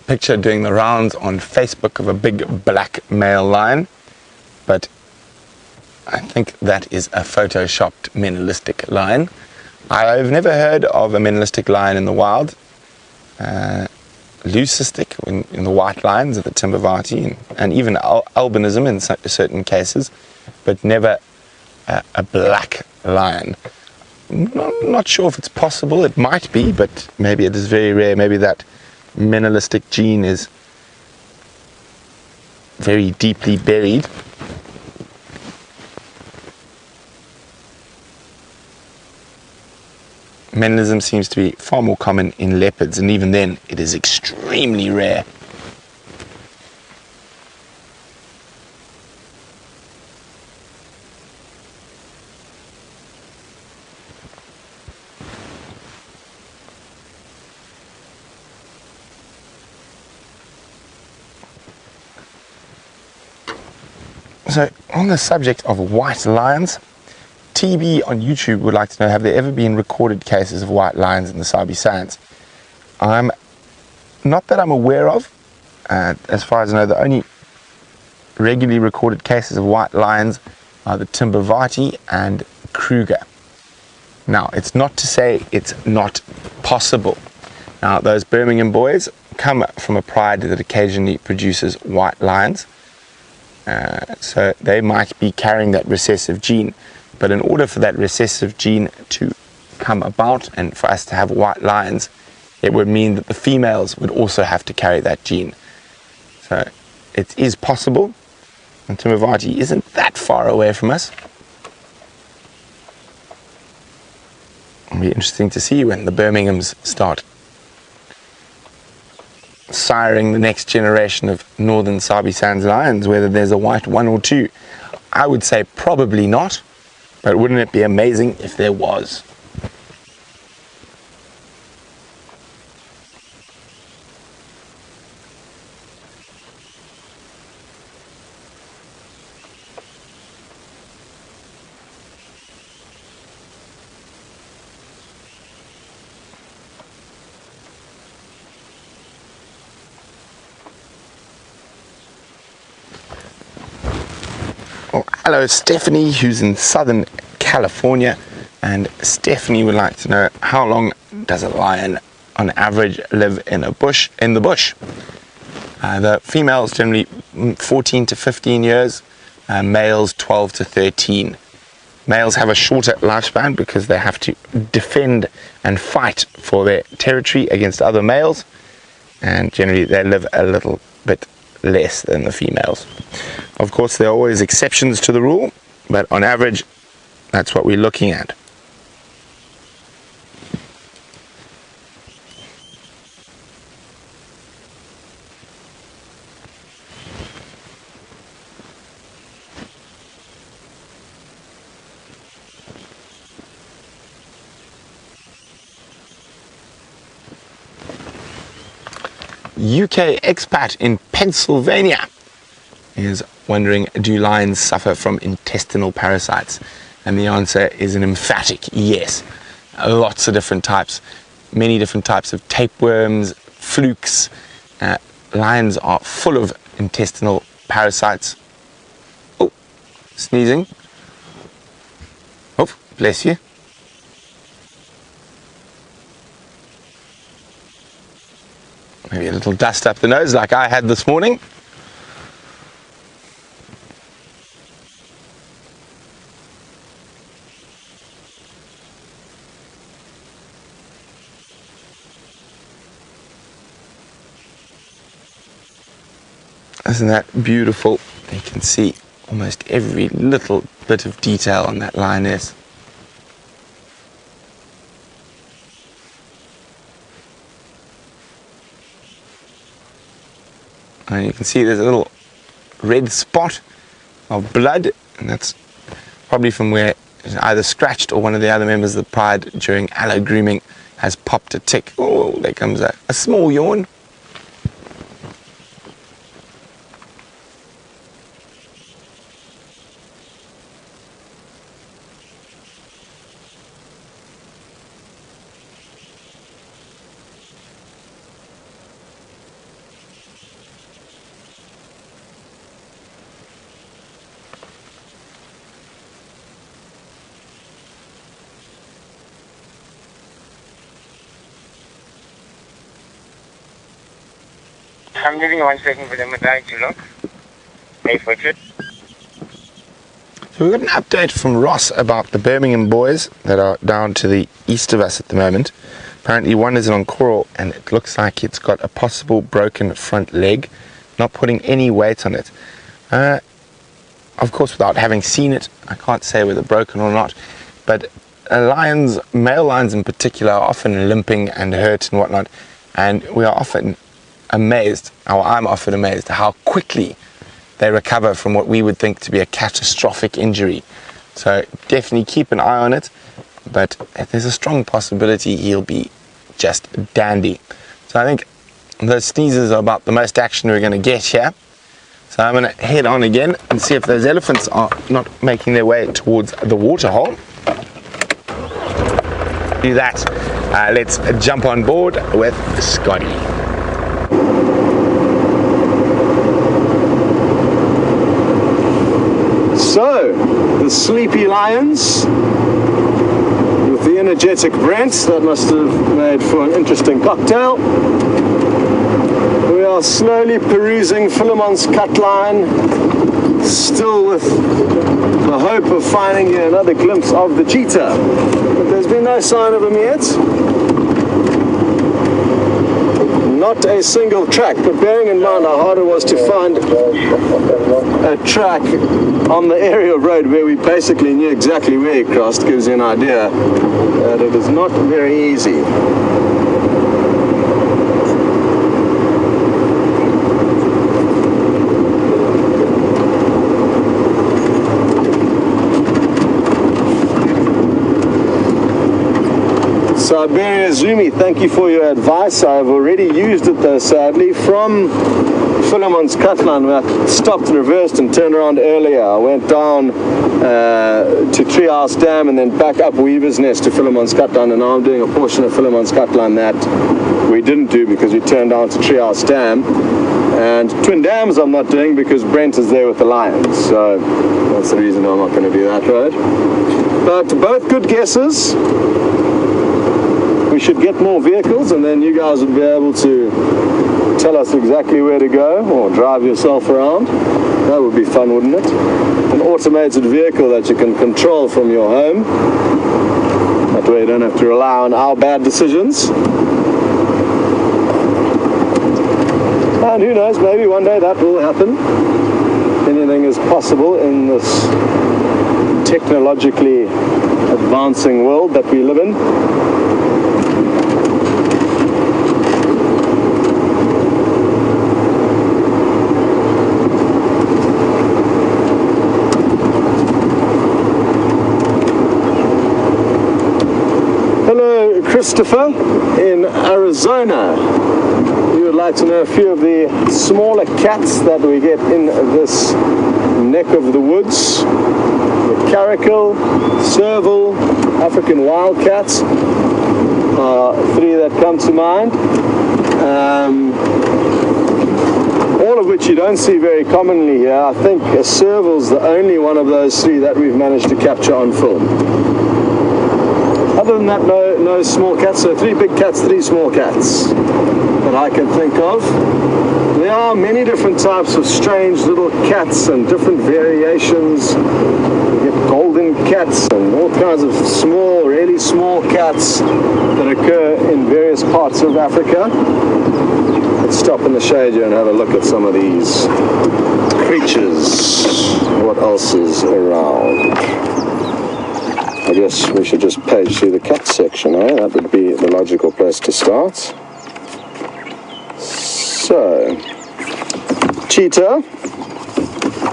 picture doing the rounds on Facebook of a big black male lion, but I think that is a photoshopped menalistic lion. I've never heard of a menalistic lion in the wild. Leucistic in the white lions of the Timbavati, and even albinism in certain cases, but never a black lion. Not sure if it's possible. It might be, but maybe it is very rare. Maybe that menalistic gene is very deeply buried. Menilism seems to be far more common in leopards, and even then it is extremely rare. So, on the subject of white lions, TB on YouTube would like to know, have there ever been recorded cases of white lions in the Sabi Sands? Not that I'm aware of. As far as I know, the only regularly recorded cases of white lions are the Timbavati and Kruger. Now, it's not to say it's not possible. Now, those Birmingham boys come from a pride that occasionally produces white lions. So they might be carrying that recessive gene. But in order for that recessive gene to come about and for us to have white lions, it would mean that the females would also have to carry that gene. So it is possible. And Timbavati isn't that far away from us. It'll be interesting to see when the Birminghams start siring the next generation of northern Sabi Sands lions, whether there's a white one or two. I would say probably not, but wouldn't it be amazing if there was? Hello Stephanie, who's in Southern California, and Stephanie would like to know, how long does a lion on average live in the bush? The females generally 14 to 15 years, males 12 to 13. Males have a shorter lifespan because they have to defend and fight for their territory against other males, and generally they live a little bit less than the females. Of course, there are always exceptions to the rule, but on average, that's what we're looking at. UK expat in Pennsylvania is wondering, do lions suffer from intestinal parasites? And the answer is an emphatic yes. Lots of different types, many different types of tapeworms, flukes. Lions are full of intestinal parasites. Oh, sneezing. Oh, bless you. Maybe a little dust up the nose like I had this morning. Isn't that beautiful? You can see almost every little bit of detail on that lioness. And you can see there's a little red spot of blood, and that's probably from where it's either scratched or one of the other members of the pride during allo grooming has popped a tick. Oh, there comes a small yawn. I'm giving 1 second for them to try to look. Hey, for it. So we've got an update from Ross about the Birmingham boys that are down to the east of us at the moment. Apparently one is an Oncoral and it looks like it's got a possible broken front leg, not putting any weight on it. Of course, without having seen it, I can't say whether broken or not, but lions, male lions in particular, are often limping and hurt and whatnot, and we are often amazed, or I'm often amazed, how quickly they recover from what we would think to be a catastrophic injury. So definitely keep an eye on it, but there's a strong possibility he'll be just dandy. So I think those sneezes are about the most action we're going to get here. So I'm going to head on again and see if those elephants are not making their way towards the waterhole. do that, let's jump on board with Scotty. So, the sleepy lions with the energetic Brent, that must have made for an interesting cocktail. We are slowly perusing Philemon's cut line, still with the hope of finding another glimpse of the cheetah. But there's been no sign of him yet. Not a single track, but bearing in mind how hard it was to find a track on the area road where we basically knew exactly where he crossed, gives you an idea that it is not very easy. Siberia Zumi, thank you for your advice. I've already used it though, sadly, from Philemon's cut line. Where I stopped and reversed and turned around earlier. I went down to Treehouse Dam and then back up Weaver's Nest to Philemon's cut line, and now I'm doing a portion of Philemon's cut line that we didn't do because we turned down to Treehouse Dam. And Twin Dams I'm not doing because Brent is there with the lions, so that's the reason I'm not going to do that road. But both good guesses. We should get more vehicles and then you guys would be able to tell us exactly where to go or drive yourself around. That would be fun, wouldn't it? An automated vehicle that you can control from your home. That way you don't have to rely on our bad decisions. And who knows, maybe one day that will happen. Anything is possible in this technologically advancing world that we live in. Christopher in Arizona. You would like to know a few of the smaller cats that we get in this neck of the woods. The caracal, serval, African wildcats are three that come to mind. All of which you don't see very commonly here. I think a serval's the only one of those three that we've managed to capture on film. Other than that, no small cats. So 3 big cats, 3 small cats that I can think of. There are many different types of strange little cats and different variations. You get golden cats and all kinds of small, really small cats that occur in various parts of Africa. Let's stop in the shade here and have a look at some of these creatures. What else is around? I guess we should just page through the cat section, eh? That would be the logical place to start. So, cheetah.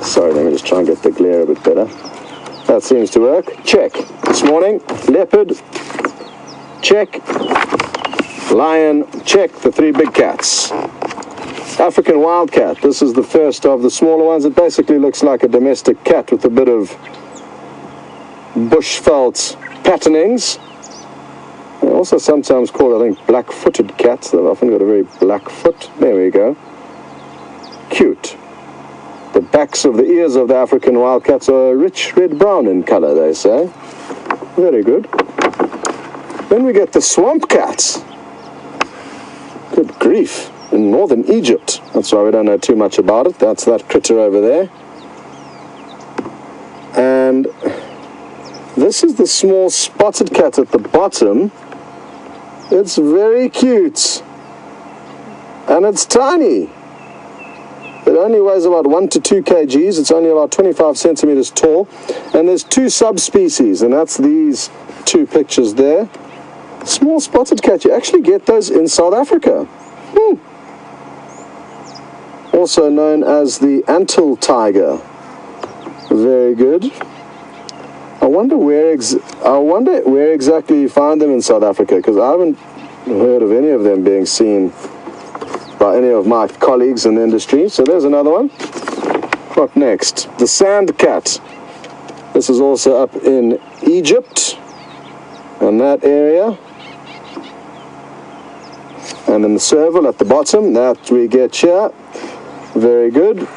Sorry, let me just try and get the glare a bit better. That seems to work. Check. This morning, leopard. Check. Lion. Check. The 3 big cats. African wildcat. This is the first of the smaller ones. It basically looks like a domestic cat with a bit of bush-felt patternings. They're also sometimes called, I think, black-footed cats. They've often got a very black foot. There we go. Cute. The backs of the ears of the African wildcats are rich red-brown in color, they say. Very good. Then we get the swamp cats. Good grief. In northern Egypt. That's why we don't know too much about it. That's that critter over there. And this is the small spotted cat at the bottom. It's very cute. And it's tiny. It only weighs about 1 to 2 kgs. It's only about 25 centimeters tall. And there's 2 subspecies, and that's these 2 pictures there. Small spotted cat, you actually get those in South Africa. Also known as the Antil tiger. Very good. I wonder where exactly you find them in South Africa, because I haven't heard of any of them being seen by any of my colleagues in the industry. So there's another one. What next? The sand cat. This is also up in Egypt. on that area. And then the serval at the bottom, that we get here. Very good.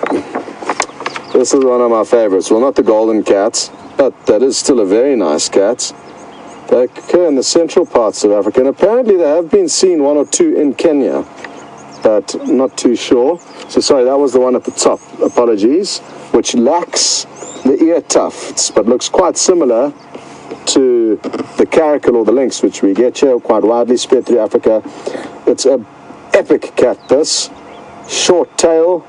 This is one of my favorites. Well, not the golden cats, but that is still a very nice cat. They occur in the central parts of Africa, and apparently they have been seen 1 or 2 in Kenya, but not too sure. So sorry, that was the one at the top, apologies, which lacks the ear tufts, but looks quite similar to the caracal or the lynx, which we get here, quite widely spread through Africa. It's an epic cat, this. Short tail,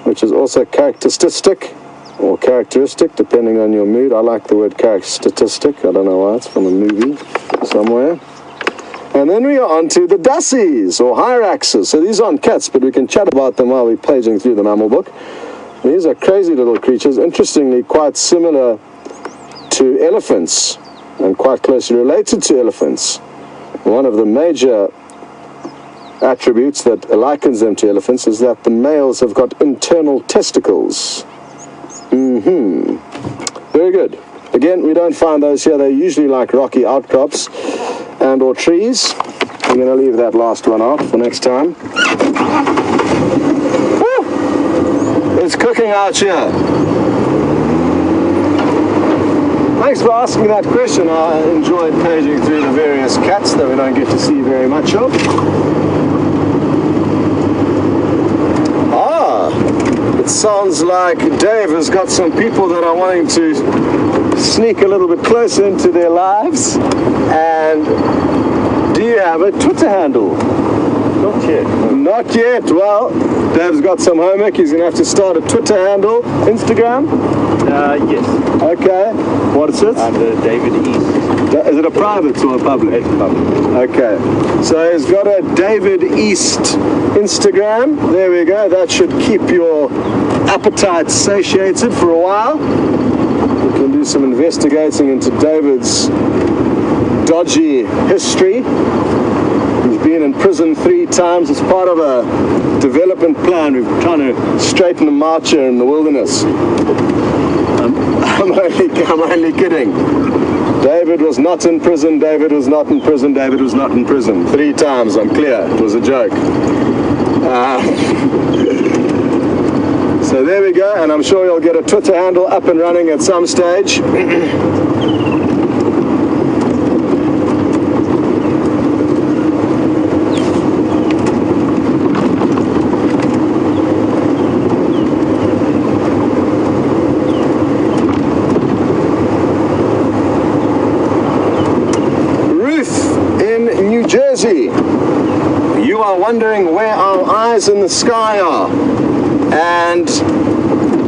which is also characteristic, or characteristic, depending on your mood. I like the word characteristic. I don't know why. It's from a movie somewhere. And then we are on to the dassies, or hyraxes. So these aren't cats, but we can chat about them while we're paging through the mammal book. These are crazy little creatures, interestingly quite similar to elephants, and quite closely related to elephants. One of the major attributes that likens them to elephants is that the males have got internal testicles. Very good. Again, we don't find those here. They're usually like rocky outcrops and or trees. I'm going to leave that last one out for next time. Woo! It's cooking out here. Thanks for asking that question. I enjoyed paging through the various cats that we don't get to see very much of. It sounds like Dave has got some people that are wanting to sneak a little bit closer into their lives. And do you have a Twitter handle? Not yet. Not yet. Well, Dave's got some homework. He's going to have to start a Twitter handle. Instagram? Yes. Okay. What is it? Under David East. Is it a private or a public? It's public. Okay. So he's got a David East Instagram. There we go. That should keep your appetite satiated for a while. We can do some investigating into David's dodgy history. He's been in prison 3 times as part of a development plan. We're trying to straighten him out here in the wilderness. I'm only kidding. David was not in prison, David was not in prison, David was not in prison. 3 times, I'm clear. It was a joke. So there we go, and I'm sure you'll get a Twitter handle up and running at some stage. You are wondering where our eyes in the sky are, and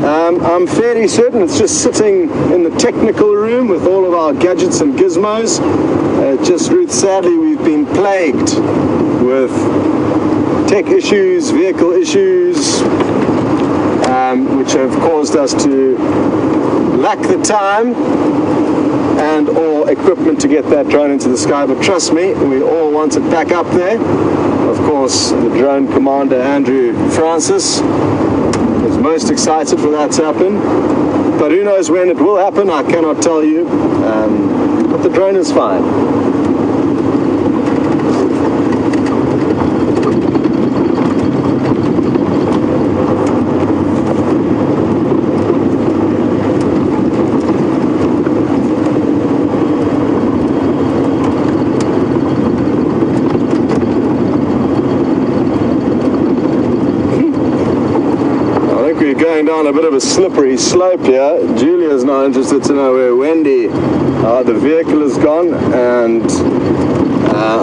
I'm fairly certain it's just sitting in the technical room with all of our gadgets and gizmos. Just Ruth, sadly we've been plagued with tech issues, vehicle issues, which have caused us to lack the time and or equipment to get that drone into the sky. But trust me, we all want it back up there. Of course, the drone commander Andrew Francis is most excited for that to happen, but who knows when it will happen. I cannot tell you, but the drone is fine. Going down a bit of a slippery slope here. Julia's not interested to know where Wendy, the vehicle is gone, and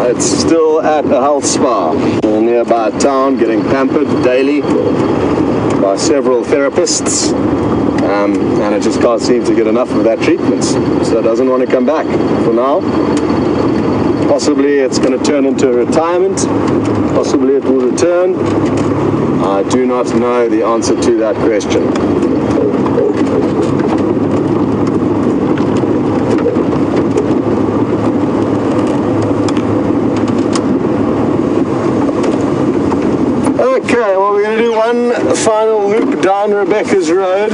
it's still at a health spa in a nearby town, getting pampered daily by several therapists, and it just can't seem to get enough of that treatment, so it doesn't want to come back for now. Possibly it's going to turn into a retirement, possibly it will return. I do not know the answer to that question. Okay, well we're going to do one final loop down Rebecca's Road,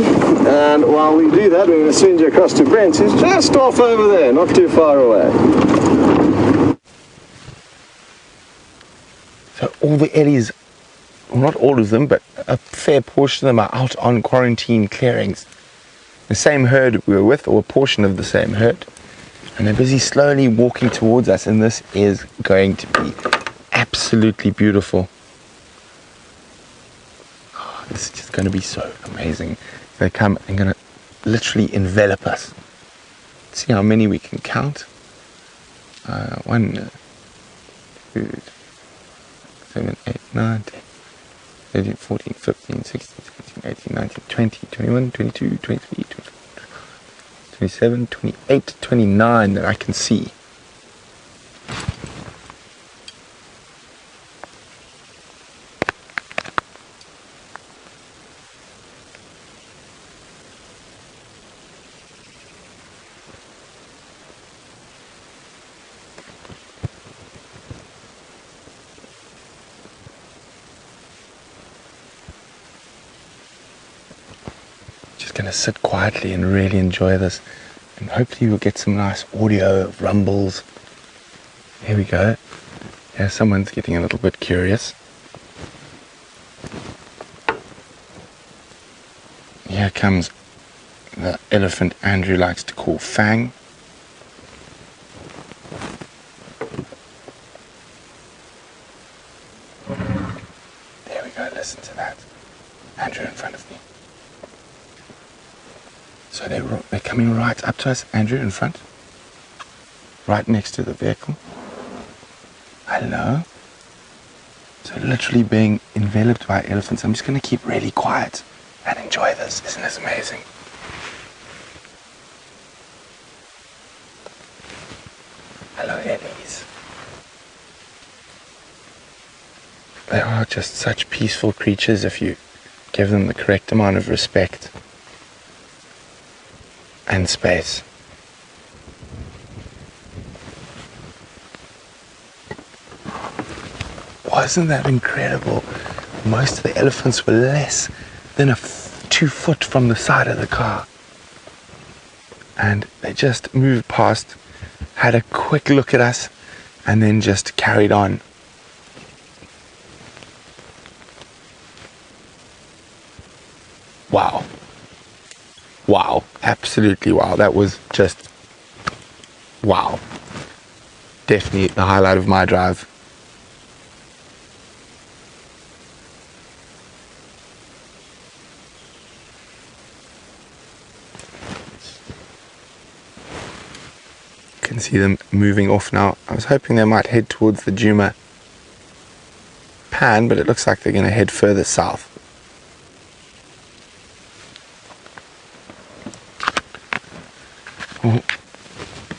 And while we do that, we're going to send you across to Brent's, who's just off over there, not too far away. So all the Ellies, well, not all of them, but a fair portion of them are out on quarantine clearings. The same herd we were with, or a portion of the same herd. And they're busy slowly walking towards us, and this is going to be absolutely beautiful. Oh, this is just going to be so amazing. They come and going to literally envelop us. Let's see how many we can count. 1, 2, 7, 8, 9, 10, 13, 14, 15, 16, 17, 18, 19, 20, 21, 22, 23, 24, 27, 28, 29 that I can see. Going to sit quietly and really enjoy this, and hopefully we'll get some nice audio of rumbles. Here we go. Yeah, someone's getting a little bit curious. Here comes the elephant Andrew likes to call Fang. There we go, listen to that. Andrew in front of me. So they're coming right up to us. Andrew in front, right next to the vehicle. Hello. So literally being enveloped by elephants. I'm just going to keep really quiet and enjoy this. Isn't this amazing? Hello, Ellies. They are just such peaceful creatures if you give them the correct amount of respect and space. Wasn't that incredible? Most of the elephants were less than 2 foot from the side of the car, and they just moved past, had a quick look at us, and then just carried on. Wow. Wow, absolutely wow. That was just wow. Definitely the highlight of my drive. Can see them moving off now. I was hoping they might head towards the Djuma pan, but it looks like they're going to head further south.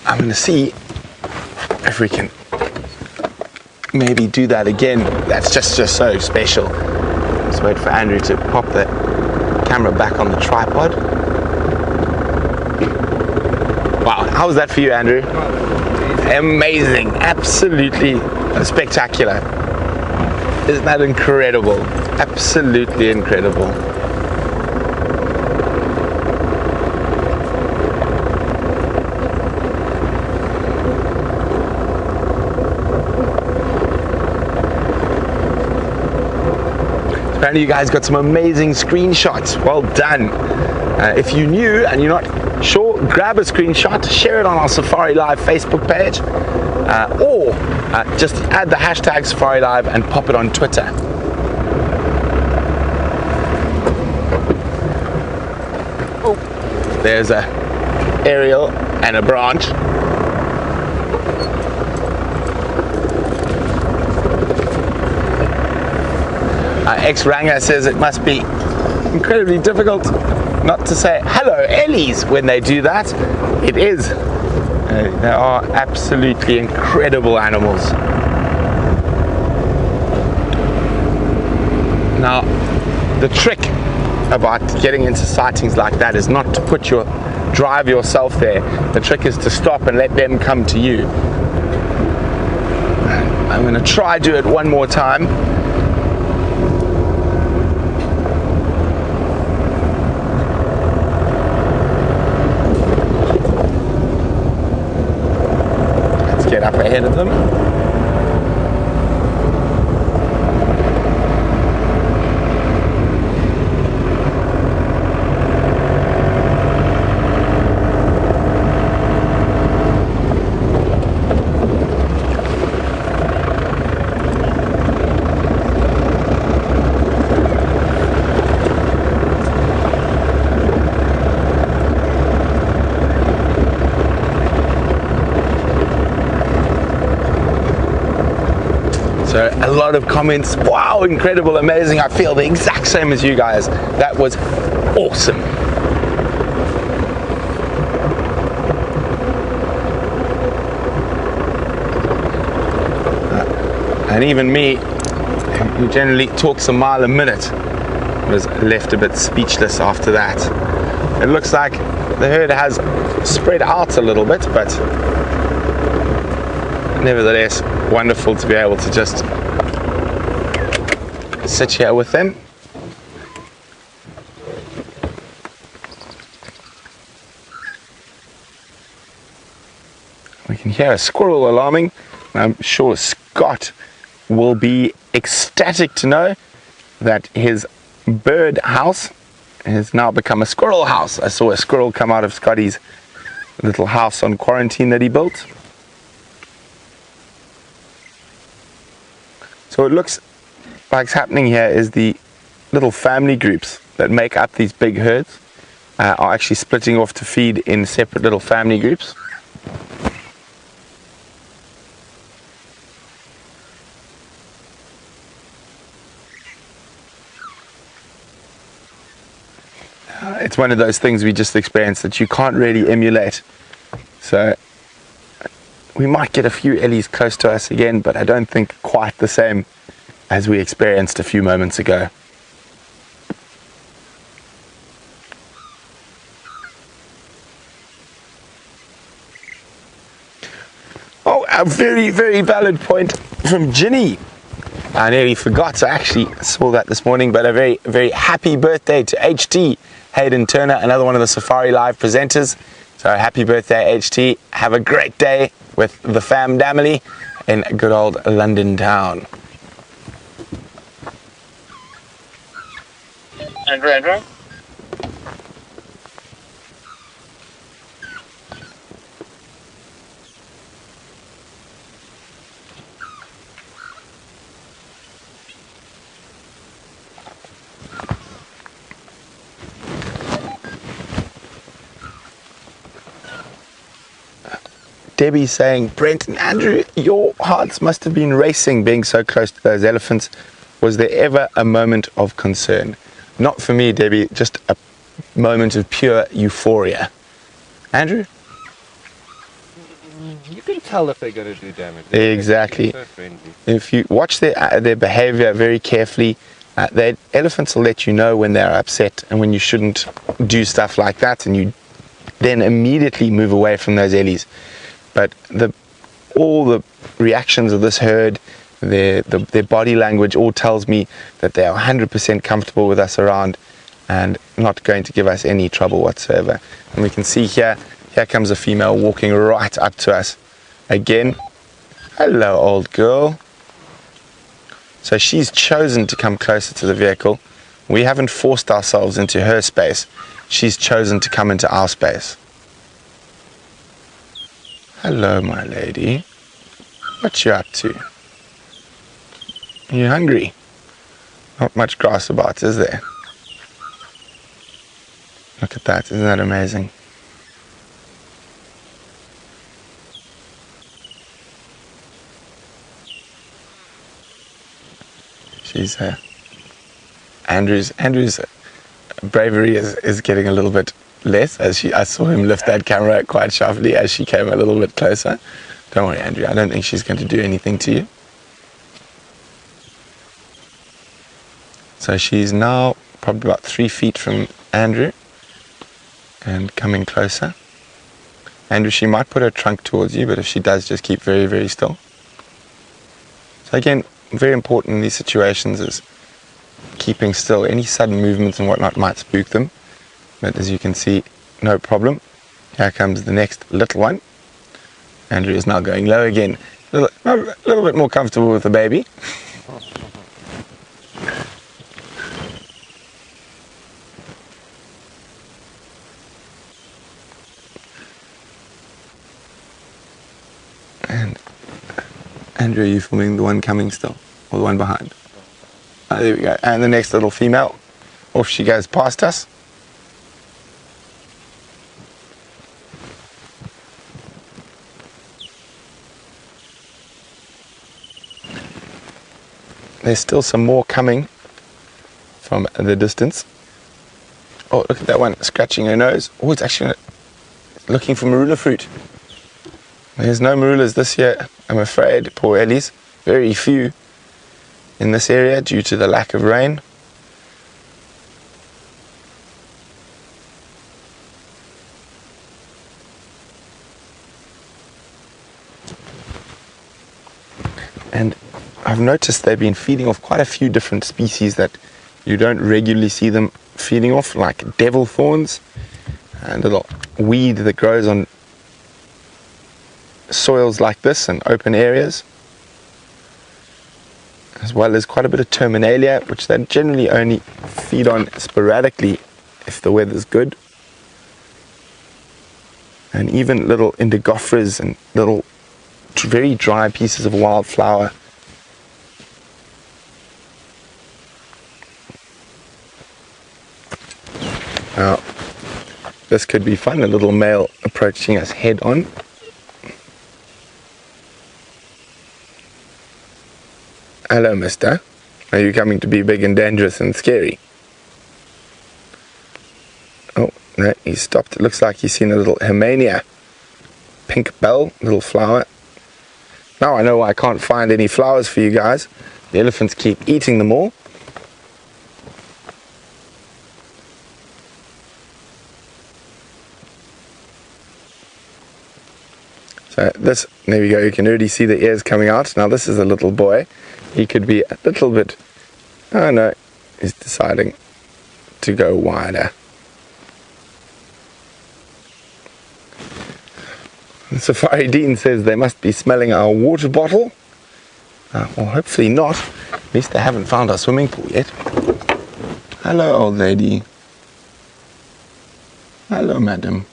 I'm going to see if we can maybe do that again. That's just so special. Let's wait for Andrew to pop the camera back on the tripod. Wow, how was that for you, Andrew? Amazing, absolutely spectacular. Isn't that incredible? Absolutely incredible. Apparently you guys got some amazing screenshots. Well done. If you're new and you're not sure, grab a screenshot, share it on our Safari Live Facebook page, or just add the hashtag Safari Live and pop it on Twitter. Oh, there's a aerial and a branch. Ex-Ranger says it must be incredibly difficult not to say hello Ellies when they do that. It is. They are absolutely incredible animals. Now, the trick about getting into sightings like that is not to drive yourself there. The trick is to stop and let them come to you. I'm going to try do it one more time. get up ahead of them. So a lot of comments, wow, incredible, amazing. I feel the exact same as you guys. That was awesome. And even me, who generally talks a mile a minute, was left a bit speechless after that. It looks like the herd has spread out a little bit, but nevertheless, wonderful to be able to just sit here with them. We can hear a squirrel alarming. I'm sure Scott will be ecstatic to know that his bird house has now become a squirrel house. I saw a squirrel come out of Scotty's little house on quarantine that he built. So it looks like what's happening here is the little family groups that make up these big herds are actually splitting off to feed in separate little family groups. It's one of those things we just experienced that you can't really emulate. So we might get a few ellies close to us again, but I don't think quite the same as we experienced a few moments ago. Oh, a very, very valid point from Ginny. I nearly forgot, I actually saw that this morning, but a very, very happy birthday to HT, Hayden Turner, another one of the Safari Live presenters. So happy birthday, HT. Have a great day with the family in good old London town. Andrew? Debbie saying, Brent and Andrew, your hearts must have been racing being so close to those elephants. Was there ever a moment of concern? Not for me, Debbie, just a moment of pure euphoria. Andrew? You can tell if they're going to do damage. Exactly. They're so friendly. If you watch their behavior very carefully, elephants will let you know when they're upset and when you shouldn't do stuff like that, and you then immediately move away from those ellies. But all the reactions of this herd, their body language all tells me that they are 100% comfortable with us around and not going to give us any trouble whatsoever. And we can see here comes a female walking right up to us again. Hello, old girl. So she's chosen to come closer to the vehicle. We haven't forced ourselves into her space. She's chosen to come into our space. Hello, my lady. What you up to? Are you hungry? Not much grass about, is there? Look at that, isn't that amazing? She's Andrew's bravery is getting a little bit less as I saw him lift that camera quite sharply as she came a little bit closer. Don't worry, Andrew, I don't think she's going to do anything to you. So she's now probably about 3 feet from Andrew and coming closer. Andrew, she might put her trunk towards you, but if she does, just keep very, very still. So again, very important in these situations is keeping still. Any sudden movements and whatnot might spook them, but as you can see, no problem. Here comes the next little one. Andrew is now going low again. A little bit more comfortable with the baby. And Andrew, are you filming the one coming still? Or the one behind? Oh, there we go. And the next little female. Off she goes past us. There's still some more coming from the distance. Oh, look at that one scratching her nose. Oh, it's actually looking for marula fruit. There's no marulas this year, I'm afraid. Poor Ellie's. Very few in this area due to the lack of rain. And I've noticed they've been feeding off quite a few different species that you don't regularly see them feeding off, like devil thorns, a little weed that grows on soils like this and open areas, as well as quite a bit of terminalia, which they generally only feed on sporadically if the weather's good, and even little indigofras and little very dry pieces of wildflower. Now, this could be fun, a little male approaching us head on. Hello, mister. Are you coming to be big and dangerous and scary? Oh, no, he stopped. It looks like he's seen a little Hemania. Pink bell, little flower. Now I know I can't find any flowers for you guys. The elephants keep eating them all. So this, there we go, you can already see the ears coming out. Now this is a little boy. He could be a little bit, oh no, he's deciding to go wider. Safari Dean says they must be smelling our water bottle. Well, hopefully not. At least they haven't found our swimming pool yet. Hello, old lady. Hello, madam.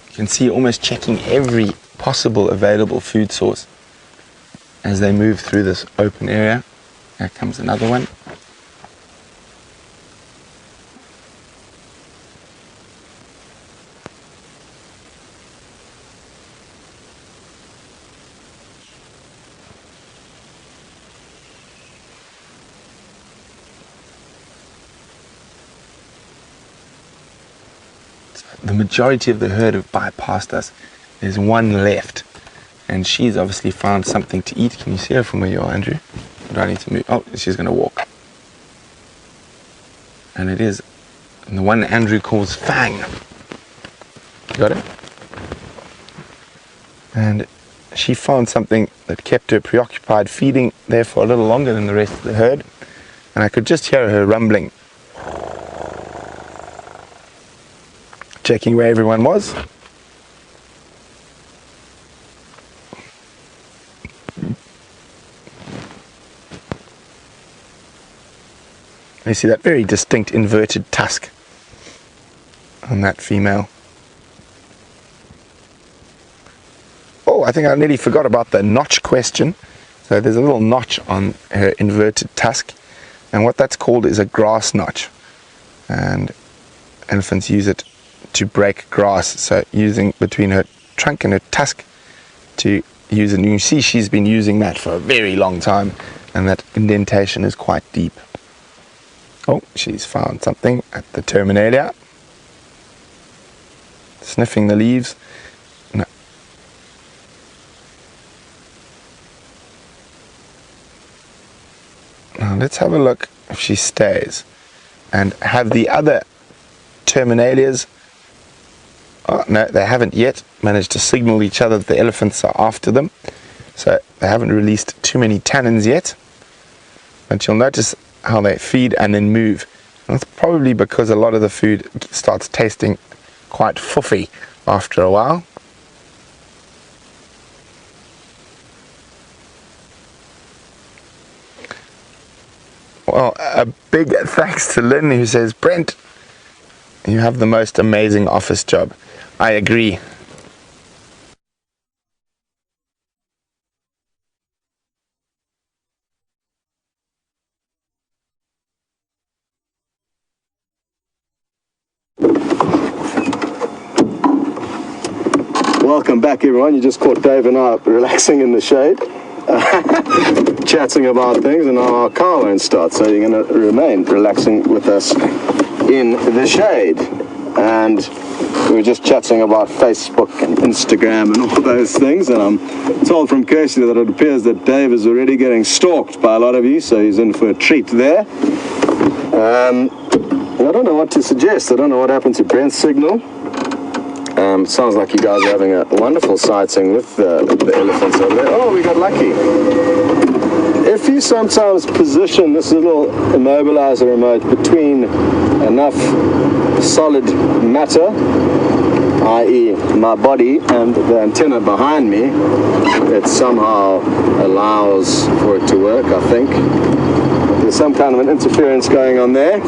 You can see almost checking every possible available food source as they move through this open area. There comes another one. So the majority of the herd have bypassed us. There's one left. And she's obviously found something to eat. Can you see her from where you are, Andrew? Or do I need to move? Oh, she's going to walk. And it is the one Andrew calls Fang. Got it? And she found something that kept her preoccupied, feeding there for a little longer than the rest of the herd. And I could just hear her rumbling, checking where everyone was. You see that very distinct inverted tusk on that female. Oh, I think I nearly forgot about the notch question. So there's a little notch on her inverted tusk, and what that's called is a grass notch. And elephants use it to break grass, so using between her trunk and her tusk to use it. And you see she's been using that for a very long time, and that indentation is quite deep. Oh, she's found something at the terminalia. Sniffing the leaves. No. Now let's have a look if she stays. And have the other terminalias, oh no, they haven't yet managed to signal each other that the elephants are after them. So they haven't released too many tannins yet. But you'll notice how they feed and then move. And that's probably because a lot of the food starts tasting quite fuffy after a while. Well, a big thanks to Lynn, who says, Brent, you have the most amazing office job. I agree. Welcome back, everyone. You just caught Dave and I relaxing in the shade, chatting about things, and our car won't start, so you're going to remain relaxing with us in the shade. And we were just chatting about Facebook and Instagram and all those things, and I'm told from Kirsty that it appears that Dave is already getting stalked by a lot of you, so he's in for a treat there. I don't know what to suggest. I don't know what happened to Brent's signal. Sounds like you guys are having a wonderful sighting with the elephants over there. Oh, we got lucky. If you sometimes position this little immobilizer remote between enough solid matter, i.e. my body and the antenna behind me, it somehow allows for it to work, I think. There's some kind of an interference going on there.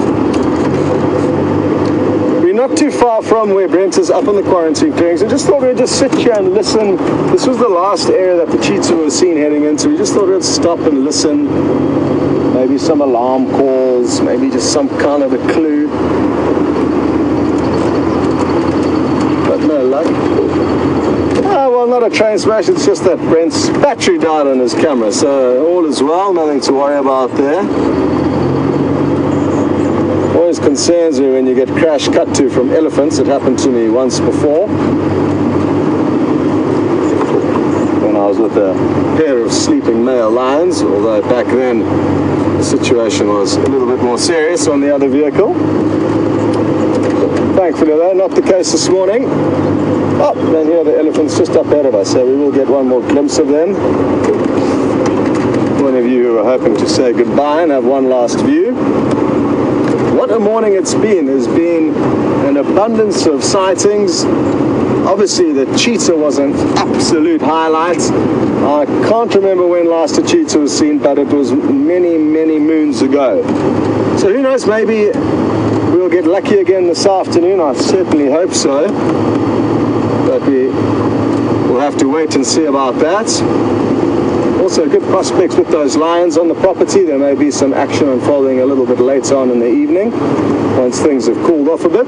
We're not too far from where Brent is up on the quarantine clearings. I just thought we'd just sit here and listen. This was the last area that the cheetah was seen heading into. We just thought we'd stop and listen. Maybe some alarm calls, maybe just some kind of a clue. But no luck. Oh, well, not a train smash. It's just that Brent's battery died on his camera. So all is well, nothing to worry about there. Always concerns me when you get crash cut to from elephants. It happened to me once before when I was with a pair of sleeping male lions, although back then the situation was a little bit more serious on the other vehicle. Thankfully though, not the case this morning. Oh, and here are the elephants just up ahead of us, so we will get one more glimpse of them. One of you who are hoping to say goodbye and have one last view. What a morning it's been. There's been an abundance of sightings. Obviously the cheetah was an absolute highlight. I can't remember when last a cheetah was seen, but it was many, many moons ago. So who knows, maybe we'll get lucky again this afternoon. I certainly hope so. But we'll have to wait and see about that. Also good prospects with those lions on the property. There may be some action unfolding a little bit later on in the evening once things have cooled off a bit.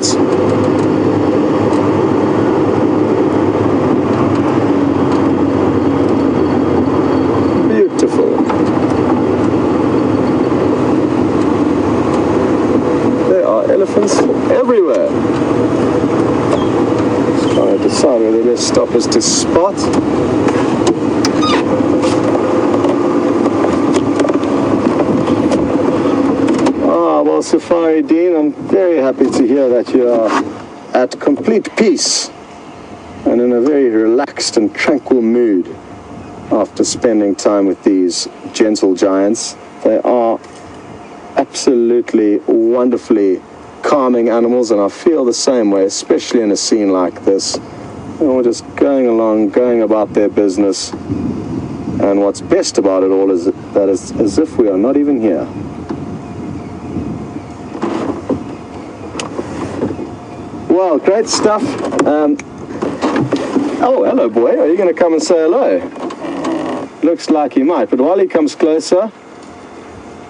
Beautiful. There are elephants everywhere. Just trying to decide where the best stop is to spot. Well, Safari Dean, I'm very happy to hear that you are at complete peace and in a very relaxed and tranquil mood after spending time with these gentle giants. They are absolutely wonderfully calming animals, and I feel the same way, especially in a scene like this. We're just going along, going about their business, and what's best about it all is that it's as if we are not even here. Well, great stuff. Oh, hello, boy. Are you going to come and say hello? Looks like he might, but while he comes closer,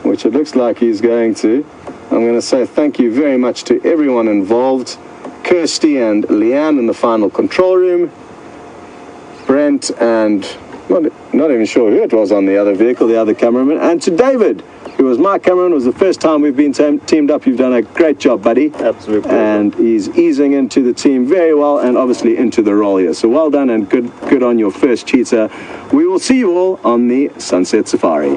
which it looks like he's going to, I'm going to say thank you very much to everyone involved. Kirsty and Leanne in the final control room. Brent and not even sure who it was on the other vehicle, the other cameraman. And to David, who was my cameraman. It was the first time we've been teamed up. You've done a great job, buddy. Absolutely. And he's easing into the team very well and obviously into the role here. So well done and good on your first cheetah. We will see you all on the Sunset Safari.